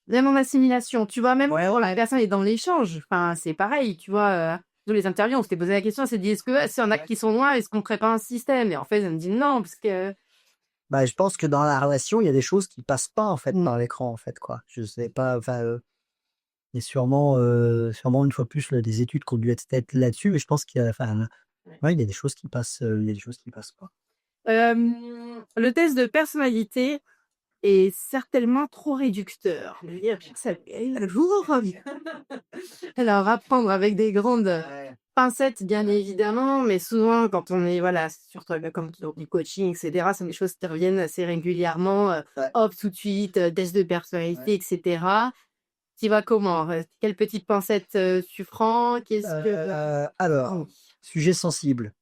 même en assimilation, tu vois? Même quand la personne est dans l'échange, enfin, c'est pareil, tu vois? Nous les interviews, on s'était posé la question, on s'est dit: «Est-ce que s'il y en a qui sont loin, est-ce qu'on ferait pas un système?» et en fait, elle me dit: «Non» parce que Bah, je pense que dans la relation, il y a des choses qui passent pas, en fait, mmh. par l'écran, en fait, quoi. Je sais pas, enfin, il y a sûrement une fois plus là, des études qui ont dû être faites là-dessus, mais je pense qu'il y a, enfin, ouais, il y a des choses qui passent, il y a des choses qui passent pas. Le test de personnalité est certainement trop réducteur. Je veux dire, ça un jour, alors apprendre avec des grandes, Ouais, pincettes, bien évidemment, mais souvent quand on est voilà, surtout comme dans du coaching et cetera, ce sont des choses qui reviennent assez régulièrement, ouais, hop, tout de suite, test de ouais. personnalité et cetera. Tu y vas comment? Quelle petite pincette, tu prends? Qu'est-ce que Alors, sujet sensible.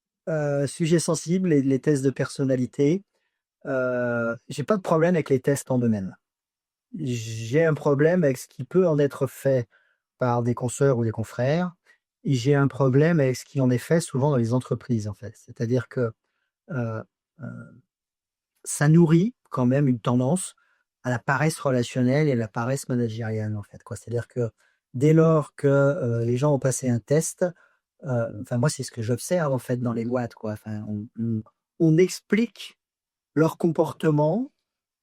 Sujet sensible, les tests de personnalité. J'ai pas de problème avec les tests en eux-mêmes. J'ai un problème avec ce qui peut en être fait par des consoeurs ou des confrères, et j'ai un problème avec ce qui en est fait souvent dans les entreprises, en fait. C'est-à-dire que, heu heu, ça nourrit quand même une tendance à la paresse relationnelle et la paresse managériale, en fait, quoi. C'est-à-dire que dès lors que, les gens ont passé un test, enfin moi c'est ce que j'observe en fait dans les boîtes, quoi. Enfin on explique leur comportement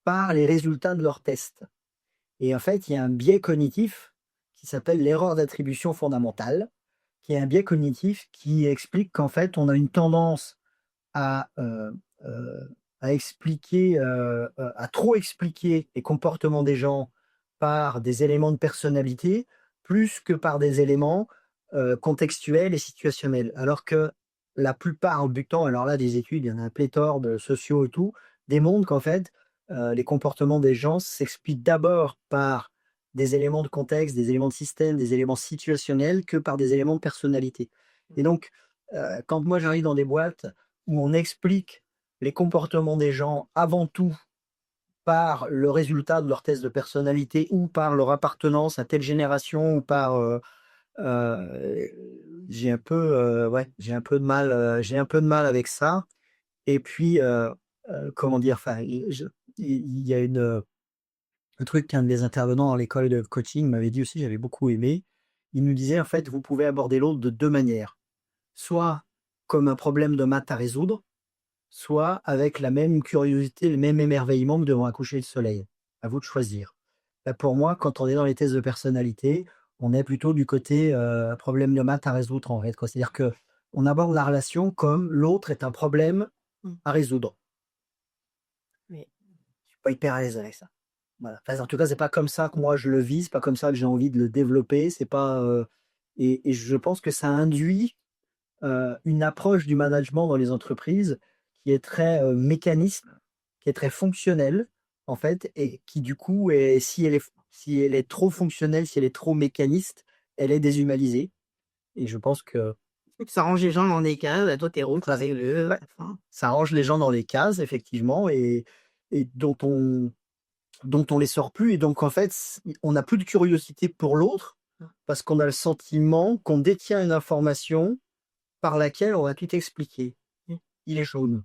par les résultats de leurs tests, et en fait, il y a un biais cognitif qui s'appelle l'erreur d'attribution fondamentale, qui est un biais cognitif qui explique qu'en fait, on a une tendance à, à expliquer, à trop expliquer les comportements des gens par des éléments de personnalité, plus que par des éléments, contextuels et situationnels. Alors que la plupart du temps, alors là, des études, il y en a un pléthore de sociaux et tout, démontrent qu'en fait, les comportements des gens s'expliquent d'abord par des éléments de contexte, des éléments de système, des éléments situationnels, que par des éléments de personnalité. Et donc, quand moi j'arrive dans des boîtes où on explique les comportements des gens avant tout par le résultat de leur test de personnalité ou par leur appartenance à telle génération ou par, heu, ouais, j'ai un peu de mal avec ça. Et puis, comment dire? Enfin, il y a un truc qu'un des intervenants dans l'école de coaching m'avait dit aussi, j'avais beaucoup aimé. Il nous disait: «En fait, vous pouvez aborder l'autre de 2 manières. Soit comme un problème de maths à résoudre, soit avec la même curiosité, le même émerveillement que devant un coucher de soleil. À vous de choisir». Bah, pour moi, quand on est dans les tests de personnalité, on est plutôt du côté, problème de maths à résoudre, en fait, quoi. C'est-à-dire que on aborde la relation comme l'autre est un problème mmh, à résoudre. mais Je suis pas hyper à l'aise avec ça. Voilà. Enfin, en tout cas, c'est pas comme ça que moi je le vis, c'est pas comme ça que j'ai envie de le développer, c'est pas, et je pense que ça induit, une approche du management dans les entreprises qui est très mécaniste, qui est très fonctionnelle, en fait, et qui du coup, si elle est trop fonctionnelle, si elle est trop mécaniste, elle est déshumanisée. Et je pense que Ça range les gens dans des cases, toi t'es rond, ça le ouais, enfin, ça range les gens dans les cases, effectivement, et dont on les sort plus. Et donc, en fait, on n'a plus de curiosité pour l'autre parce qu'on a le sentiment qu'on détient une information par laquelle on va tout expliquer. Il est jaune.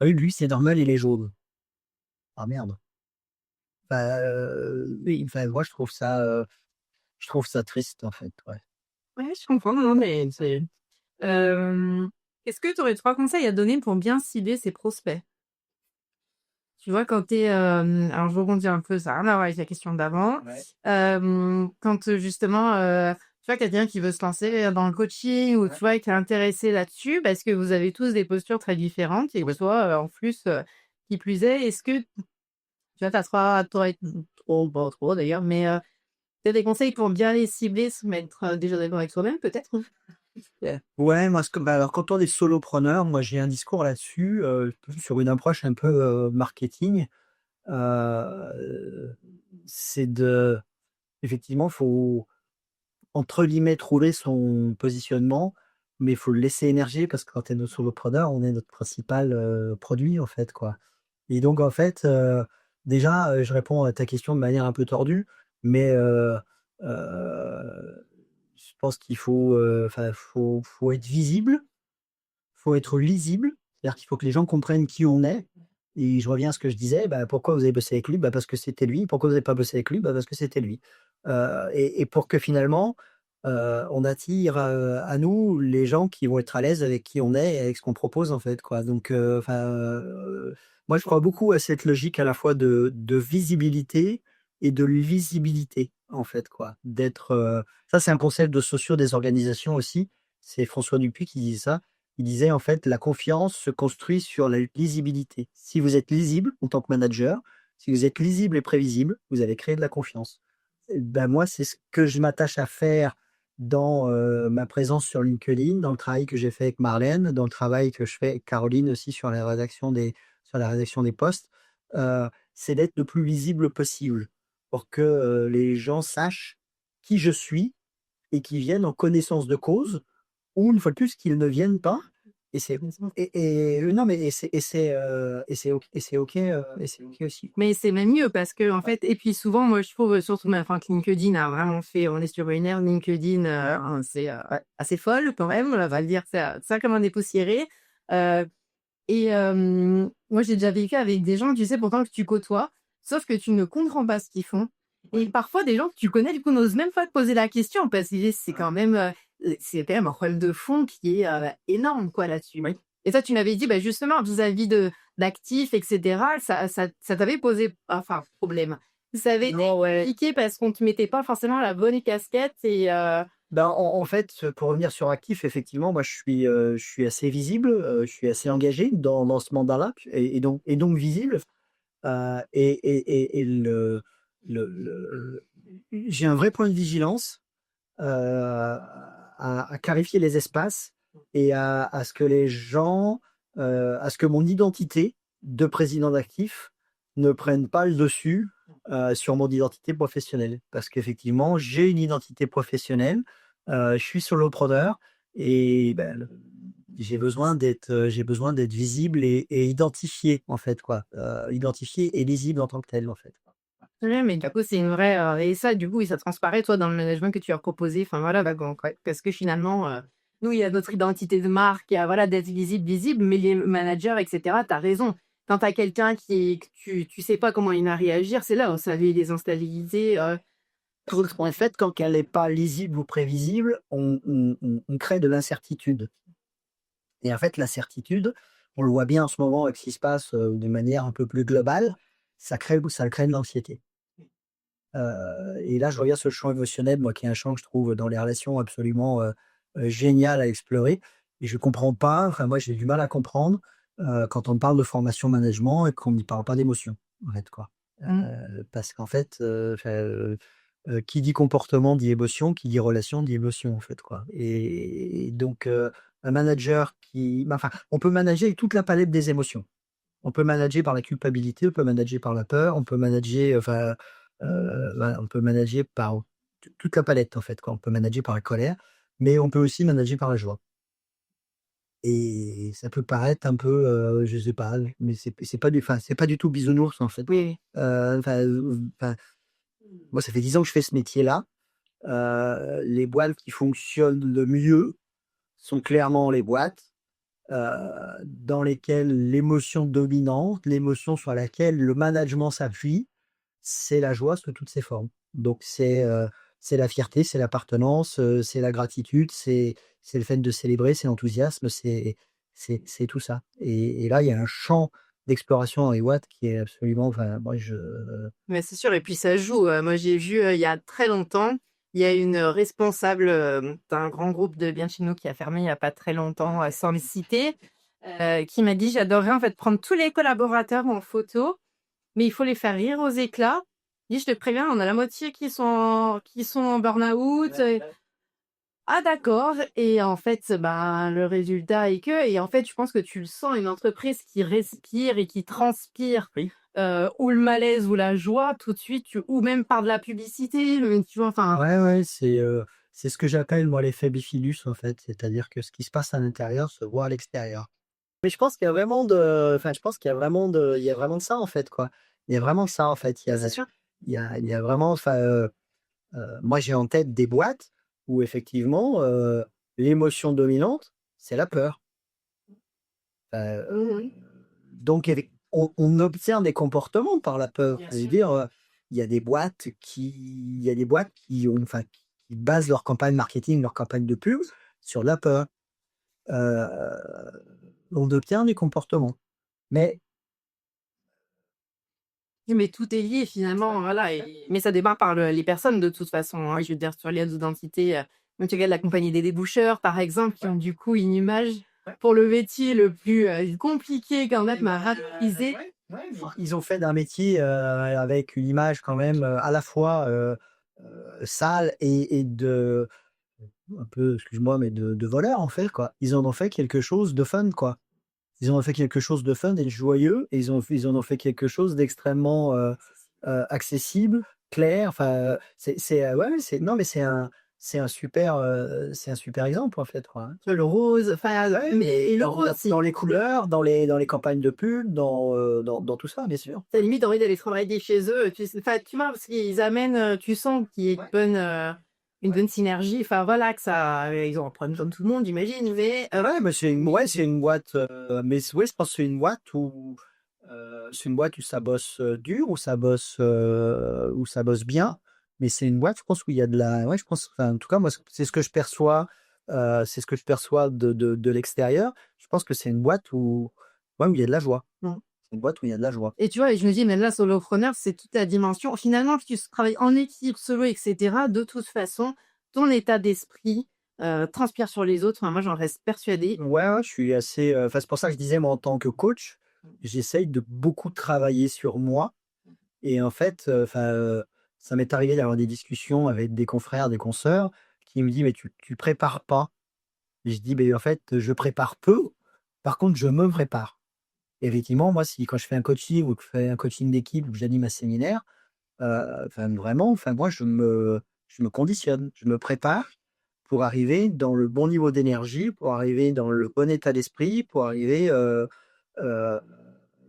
Ah oui, lui, c'est normal, il est jaune. Ah merde. Bah, oui, enfin, moi, je trouve ça triste, en fait. Ouais. ouais, je comprends, non, mais c'est est-ce que tu aurais 3 conseils à donner pour bien cibler ses prospects? Tu vois, quand tu es, alors je rebondis un peu, ça a rien à voir avec la question d'avant. Ouais. Quand, justement, tu vois, quelqu'un qui veut se lancer dans le coaching ou tu Ouais. vois, qui est intéressé là-dessus parce que vous avez tous des postures très différentes et que toi, en plus, qui plus est, est-ce que tu vois, tu as 3 trop, pas trop d'ailleurs, mais, tu as des conseils pour bien les cibler, se mettre, déjà d'accord avec soi-même peut-être? Ouais, moi, bah, alors, quand on est solopreneur, moi, j'ai un discours là-dessus, sur une approche un peu marketing. Euh, c'est de, effectivement, faut, entre guillemets, trouver son positionnement, mais il faut le laisser émerger parce que quand tu es notre solopreneur, on est notre principal produit, en fait, quoi. Et donc, en fait, déjà, je réponds à ta question de manière un peu tordue, mais je pense qu'il faut, enfin, faut être visible, faut être lisible, c'est-à-dire qu'il faut que les gens comprennent qui on est. Et je reviens à ce que je disais, bah, pourquoi vous avez bossé avec lui? Bah, parce que c'était lui. Pourquoi vous n'avez pas bossé avec lui? Bah, parce que c'était lui. Et pour que finalement, on attire, à nous les gens qui vont être à l'aise avec qui on est et avec ce qu'on propose, en fait, quoi. Donc, enfin, moi, je crois beaucoup à cette logique à la fois de visibilité et de lisibilité, en fait, quoi. Ça, c'est un concept de sociaux des organisations aussi. C'est François Dupuis qui dit ça. Il disait en fait: «La confiance se construit sur la lisibilité». Si vous êtes lisible en tant que manager, si vous êtes lisible et prévisible, vous allez créer de la confiance. Et ben, moi, c'est ce que je m'attache à faire dans, ma présence sur LinkedIn, dans le travail que j'ai fait avec Marlène, dans le travail que je fais avec Caroline aussi sur la rédaction des posts. C'est d'être le plus visible possible pour que, les gens sachent qui je suis et qu'ils viennent en connaissance de cause, ou une fois de plus qu'ils ne viennent pas. Et c'est non, mais c'est OK, et c'est OK aussi, quoi. Mais c'est même mieux parce que en fait et puis souvent moi je trouve, surtout mais enfin que LinkedIn a vraiment fait on est sur une ère LinkedIn, c'est, Ouais. assez folle quand même, on va le dire ça comme un dépoussiéré, heu et moi j'ai déjà vécu avec des gens, tu sais, pourtant que tu côtoies, sauf que tu ne comprends pas ce qu'ils font et parfois des gens que tu connais, du coup, n'osent même pas te poser la question parce que c'est quand même un problème de fond qui est, énorme quoi là-dessus. Oui. Et ça, tu m'avais dit, bah, justement vis-à-vis d'actifs et cetera, ça t'avait posé enfin problème. Ça avait été Non, ouais. compliqué parce qu'on te mettait pas forcément la bonne casquette et Ben, en fait, pour revenir sur actif, effectivement, moi, je suis assez visible, je suis assez engagé dans ce mandat-là, et donc visible, le j'ai un vrai point de vigilance, à clarifier les espaces et à ce que les gens, à ce que mon identité de président d'actif ne prenne pas le dessus, sur mon identité professionnelle. Parce qu'effectivement, j'ai une identité professionnelle, je suis solopreneur, et ben, j'ai besoin d'être visible et identifié, en fait, quoi. Identifié et lisible en tant que tel, en fait. ouais, mais du coup, c'est une vraie, et ça, du coup, oui, ça transparaît, toi, dans le management que tu as proposé. Enfin, voilà, bah, donc, ouais, parce que finalement, nous, il y a notre identité de marque, il y a, voilà, d'être visible, mais les managers, et cetera, tu as raison. Quand tu as quelqu'un que tu sais pas comment il va réagir, c'est là où ça vient désinstabiliser, En fait, quand elle n'est pas lisible ou prévisible, on crée de l'incertitude. Et en fait, l'incertitude, on le voit bien en ce moment avec ce qui se passe, de manière un peu plus globale, ça crée de l'anxiété. Et là, je reviens sur le champ émotionnel, moi, qui est un champ que je trouve dans les relations absolument, génial à explorer. Et je comprends pas, enfin moi, j'ai du mal à comprendre, quand on parle de formation management et qu'on n'y parle pas d'émotion, en fait, quoi. mmh. Parce qu'en fait, qui dit comportement dit émotion, qui dit relation dit émotion, en fait, quoi. Et donc, un manager qui, enfin, on peut manager avec toute la palette des émotions. On peut manager par la culpabilité, on peut manager par la peur, on peut manager, enfin, voilà, on peut manager par toute la palette en fait, quoi. On peut manager par la colère, mais on peut aussi manager par la joie. Et ça peut paraître un peu, je sais pas, mais c'est pas du, enfin, c'est pas du tout bisounours en fait. Oui, oui. Enfin, moi, ça fait 10 ans que je fais ce métier-là. Les boîtes qui fonctionnent le mieux sont clairement les boîtes dans lesquelles l'émotion dominante, l'émotion sur laquelle le management s'appuie, c'est la joie sous toutes ses formes. Donc c'est la fierté, c'est l'appartenance, c'est la gratitude, c'est le fait de célébrer, c'est l'enthousiasme, c'est tout ça. Et là, il y a un champ d'exploration dans les boîtes qui est absolument, enfin, moi je Mais c'est sûr et puis ça joue, moi j'ai vu, il y a très longtemps, il y a une responsable, d'un grand groupe de bien chez nous qui a fermé il y a pas très longtemps, sans le citer, qui m'a dit: «J'adorerais en fait prendre tous les collaborateurs en photo, mais il faut les faire rire aux éclats». Il dit: «Je te préviens, on a la moitié qui sont en burn-out». Ah d'accord et en fait, ben, le résultat est que et en fait, je pense que tu le sens, une entreprise qui respire et qui transpire, oui. ou le malaise ou la joie tout de suite, ou même par de la publicité, tu vois? Enfin, Ouais, ouais, c'est ce que j'appelle moi l'effet bifidus en fait, c'est-à-dire que ce qui se passe à l'intérieur se voit à l'extérieur. Mais je pense qu'il y a vraiment de, enfin, je pense qu'il y a vraiment de, il y a vraiment de ça en fait, quoi. Il y a vraiment de ça en fait. c'est sûr. Il y a vraiment, enfin, moi j'ai en tête des boîtes où effectivement l'émotion dominante, c'est la peur. Mmh mh. Donc on obtient des comportements par la peur. Bien Je veux sûr. dire, il y a des boîtes qui ont, enfin, qui basent leur campagne marketing, leur campagne de pub sur de la peur. Heu, on obtient des comportements. Mais Oui, mais tout est lié finalement, voilà mais ça démarre par les personnes de toute façon, hein. Je veux dire sur les d'identité, quand tu regardes la compagnie des déboucheurs, par exemple, qui ont du coup une image pour le métier le plus, compliqué quand même à ratriser. ils ont fait d'un métier, avec une image quand même, à la fois, sale et de un peu, excuse-moi, mais de voleur en fait, quoi. Ils en ont fait quelque chose de fun, quoi. Ils en ont fait quelque chose de fun et de joyeux et ils en ont fait quelque chose d'extrêmement, accessible, clair, enfin, ouais, ouais, c'est non, mais c'est un super exemple, en fait, quoi, hein. Le rose, enfin, Ouais, mais le dans rose, c'est dans les couleurs, dans les campagnes de pub, dans tout ça, bien sûr. tu limite envie d'aller travailler chez eux, tu sais, enfin, tu vois? Parce qu'ils amènent, tu sens qu'il y a une bonne synergie, enfin voilà, que ça ils ont pas besoin de tout le monde, j'imagine, mais Ouais, mais c'est une boîte, mais ouais, je pense que c'est une boîte où ça bosse, dur, où ça bosse bien, mais c'est une boîte, je pense, où il y a de la, ouais, je pense, enfin, en tout cas, moi, c'est ce que je perçois, c'est ce que je perçois de l'extérieur. Je pense que c'est une boîte où, ouais, où il y a de la joie. mmh. C'est une boîte où il y a de la joie. Et tu vois? Et je me dis, même là, solopreneur, c'est toute la dimension finalement, que tu travailles en équipe, solo et cetera, de toute façon, ton état d'esprit, transpire sur les autres. Enfin, moi, j'en reste persuadée. Ouais, ouais, je suis assez, enfin, c'est pour ça que je disais, moi, en tant que coach, j'essaye de beaucoup travailler sur moi. Et en fait, enfin, ça m'est arrivé d'avoir des discussions avec des confrères, des consoeurs qui me disent: «Mais tu prépares pas?» Et je dis: «Beh, en fait, je prépare peu, par contre, je me prépare». Et effectivement, moi, si quand je fais un coaching ou que je fais un coaching d'équipe ou que j'anime un séminaire, enfin, vraiment, enfin, moi, je me conditionne, je me prépare pour arriver dans le bon niveau d'énergie, pour arriver dans le bon état d'esprit, pour arriver, heu,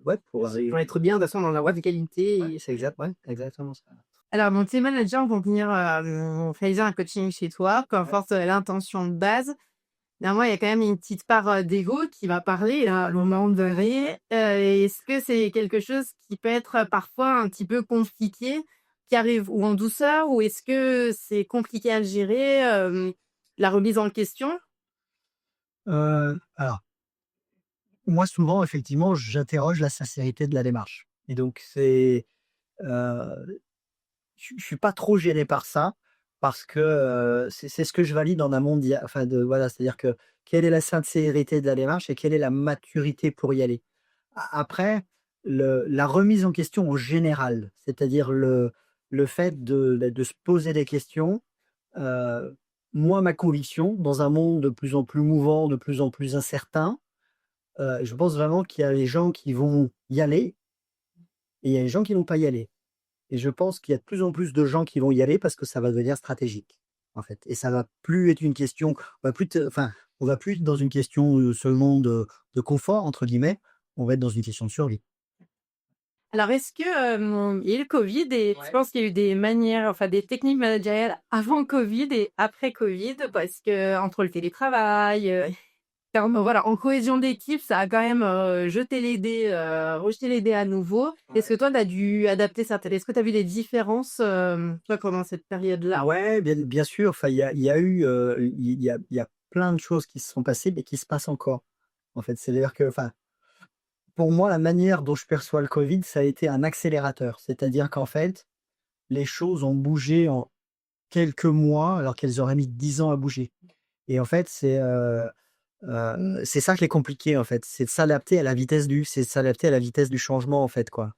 ouais, pour Pour arriver, être bien, de toute façon, dans la voie de qualité ouais, et c'est exact, ouais, exactement ça. alors, bon, tes managers vont venir, réaliser un coaching chez toi, peu importe, l'intention de base. Néanmoins, il y a quand même une petite part, d'ego qui va parler à un moment donné. Est-ce que c'est quelque chose qui peut être, parfois un petit peu compliqué, qui arrive ou en douceur ou est-ce que c'est compliqué à gérer, la remise en question? Alors, moi, souvent, effectivement, j'interroge la sincérité de la démarche et donc heu, je suis pas trop gêné par ça parce que, c'est ce que je valide en amont enfin de voilà, c'est-à-dire que quelle est la sincérité de la démarche et quelle est la maturité pour y aller? Après, la remise en question en général, c'est-à-dire le fait de se poser des questions, moi, ma conviction, dans un monde de plus en plus mouvant, de plus en plus incertain, je pense vraiment qu'il y a les gens qui vont y aller et il y a les gens qui vont pas y aller. Et je pense qu'il y a de plus en plus de gens qui vont y aller parce que ça va devenir stratégique, en fait. Et ça va plus être une question, on va plus être dans une question seulement de confort, entre guillemets, on va être dans une question de survie. Alors, est-ce que, il y a eu le Covid et tu penses qu'il y a eu des manières, enfin des techniques managériales avant Covid et après Covid? Parce que entre le télétravail, voilà, en cohésion d'équipe, ça a quand même, jeté les dés, rejeté les dés à nouveau. Est-ce que toi, tu as dû adapter certaines est-ce que tu as vu des différences, toi, pendant cette période-là? Ouais, bien sûr, enfin, il y a eu, il y a plein de choses qui se sont passées, mais qui se passent encore, en fait. C'est-à-dire que, enfin, pour moi, la manière dont je perçois le covid, ça a été un accélérateur. C'est-à-dire qu'en fait, les choses ont bougé en quelques mois, alors qu'elles auraient mis 10 ans à bouger. Et en fait, c'est ça qui est compliqué, en fait. C'est de s'adapter à la vitesse du changement, en fait, quoi.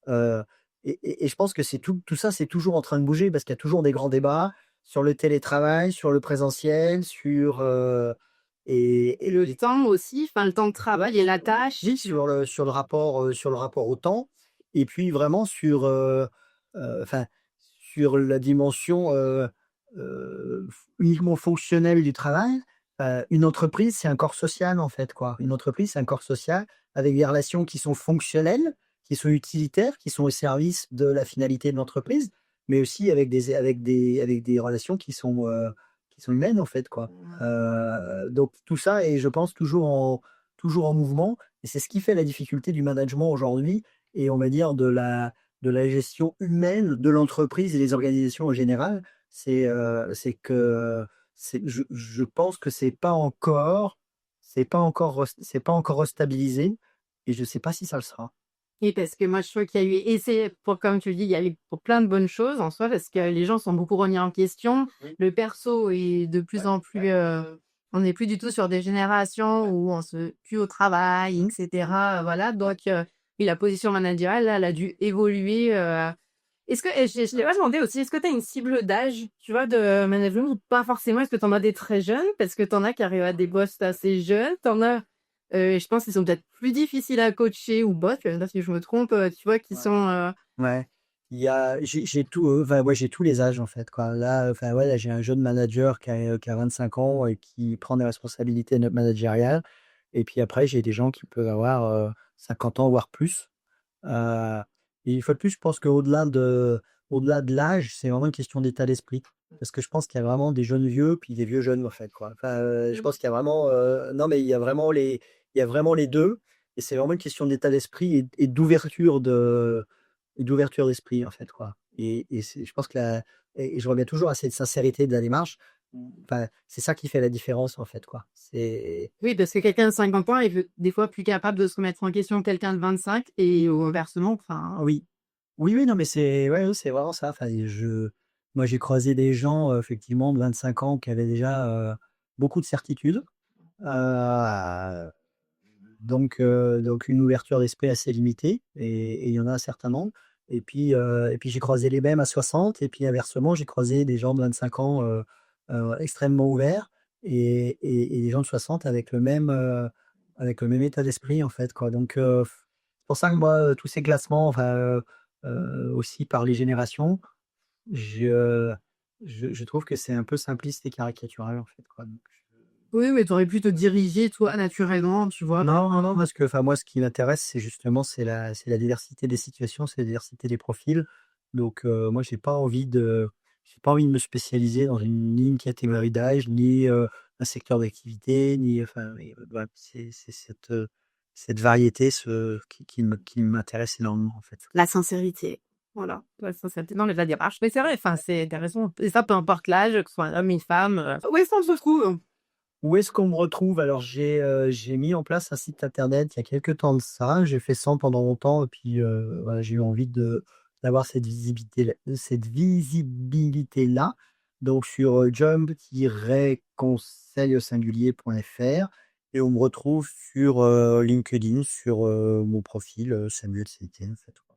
Heu et je pense que c'est tout ça, c'est toujours en train de bouger parce qu'il y a toujours des grands débats sur le télétravail, sur le présentiel, et Le temps aussi, enfin le temps de travail et la tâche. oui, sur le rapport au temps et puis vraiment enfin, sur la dimension, uniquement fonctionnelle du travail. Une entreprise, c'est un corps social, en fait, quoi. Une entreprise, c'est un corps social avec des relations qui sont fonctionnelles, qui sont utilitaires, qui sont au service de la finalité de l'entreprise, mais aussi avec des relations qui sont humaines, en fait, quoi. Donc tout ça est, je pense, toujours en mouvement et c'est ce qui fait la difficulté du management aujourd'hui et on va dire de la gestion humaine de l'entreprise et des organisations en général. C'est que je pense que c'est pas encore restabilisé et je sais pas si ça le sera. Oui, parce que moi, je trouve qu'il y a eu et c'est pour comme tu le dis, il y a eu pour plein de bonnes choses en soi, parce que les gens sont beaucoup remis en question. Oui. Le perso est de plus en plus, on n'est plus du tout sur des générations où on se tue au travail et cetera, voilà donc oui, la position managériale, là, elle a dû évoluer, est-ce que et je t'ai pas demandé aussi, est-ce que tu as une cible d'âge, tu vois, de management ou pas forcément? Est-ce que tu en as des très jeunes? Parce que tu en as qui arrivent à des postes assez jeunes, tu en as, je pense qu'ils sont peut-être plus difficiles à coacher ou boss, je sais pas si je me trompe, tu vois, qui Ouais. sont, Ouais, j'ai tout, enfin, ouais, j'ai tous les âges, en fait, quoi. Là, enfin, ouais, là, j'ai un jeune manager qui a 25 ans et qui prend des responsabilités managériales et puis après, j'ai des gens qui peuvent avoir, 50 ans, voire plus. Heu et une fois de plus, je pense qu'au-delà de l'âge, c'est vraiment une question d'état d'esprit. Parce que je pense qu'il y a vraiment des jeunes vieux, puis des vieux jeunes, en fait, quoi. Enfin, je pense qu'il y a vraiment, non, mais il y a vraiment les 2 et c'est vraiment une question d'état d'esprit et d'ouverture d'esprit, en fait, quoi. Et c'est je pense que la et je reviens toujours à cette sincérité de la démarche. Enfin, c'est ça qui fait la différence, en fait, quoi. C'est oui, parce que quelqu'un de 50 ans est peut des fois plus capable de se remettre en question que quelqu'un de 25 et inversement, enfin, oui. Oui, oui, non, mais c'est ouais, ouais, c'est vraiment ça. Enfin, moi, j'ai croisé des gens, effectivement, de 25 ans qui avaient déjà, beaucoup de certitudes, heu, donc une ouverture d'esprit assez limitée et il y en a un certain nombre et puis j'ai croisé les mêmes à 60 et puis inversement, j'ai croisé des gens de 25 ans, extrêmement ouverts et des gens de 60 avec le même état d'esprit, en fait, quoi. Donc c'est pour ça que moi, tous ces classements, enfin, aussi par les générations, je je trouve que c'est un peu simpliste et caricatural, en fait, quoi, donc oui, mais tu aurais pu te diriger toi naturellement, tu vois? non, non, non, parce que, enfin, moi, ce qui m'intéresse, c'est la diversité des situations, c'est la diversité des profils. Donc, moi, j'ai pas envie de me spécialiser dans une ni une catégorie d'âge, ni, un secteur d'activité, ni enfin, voilà, c'est cette variété qui m'intéresse énormément, en fait. La sincérité, voilà, la sincérité dans la démarche. Mais c'est vrai, enfin, c'est tu raison et ça, peu importe l'âge, que ce soit un homme, une femme, où est-ce qu'on se trouve? Où est-ce qu'on me retrouve? Alors j'ai mis en place un site internet il y a quelque temps de ça. J'ai fait ça pendant longtemps et puis, voilà, j'ai eu envie d'avoir cette visibilité-là. Donc sur, job-conseil au singulier.fr et on me retrouve sur, LinkedIn, sur, mon profil, Samuel Cété, en fait.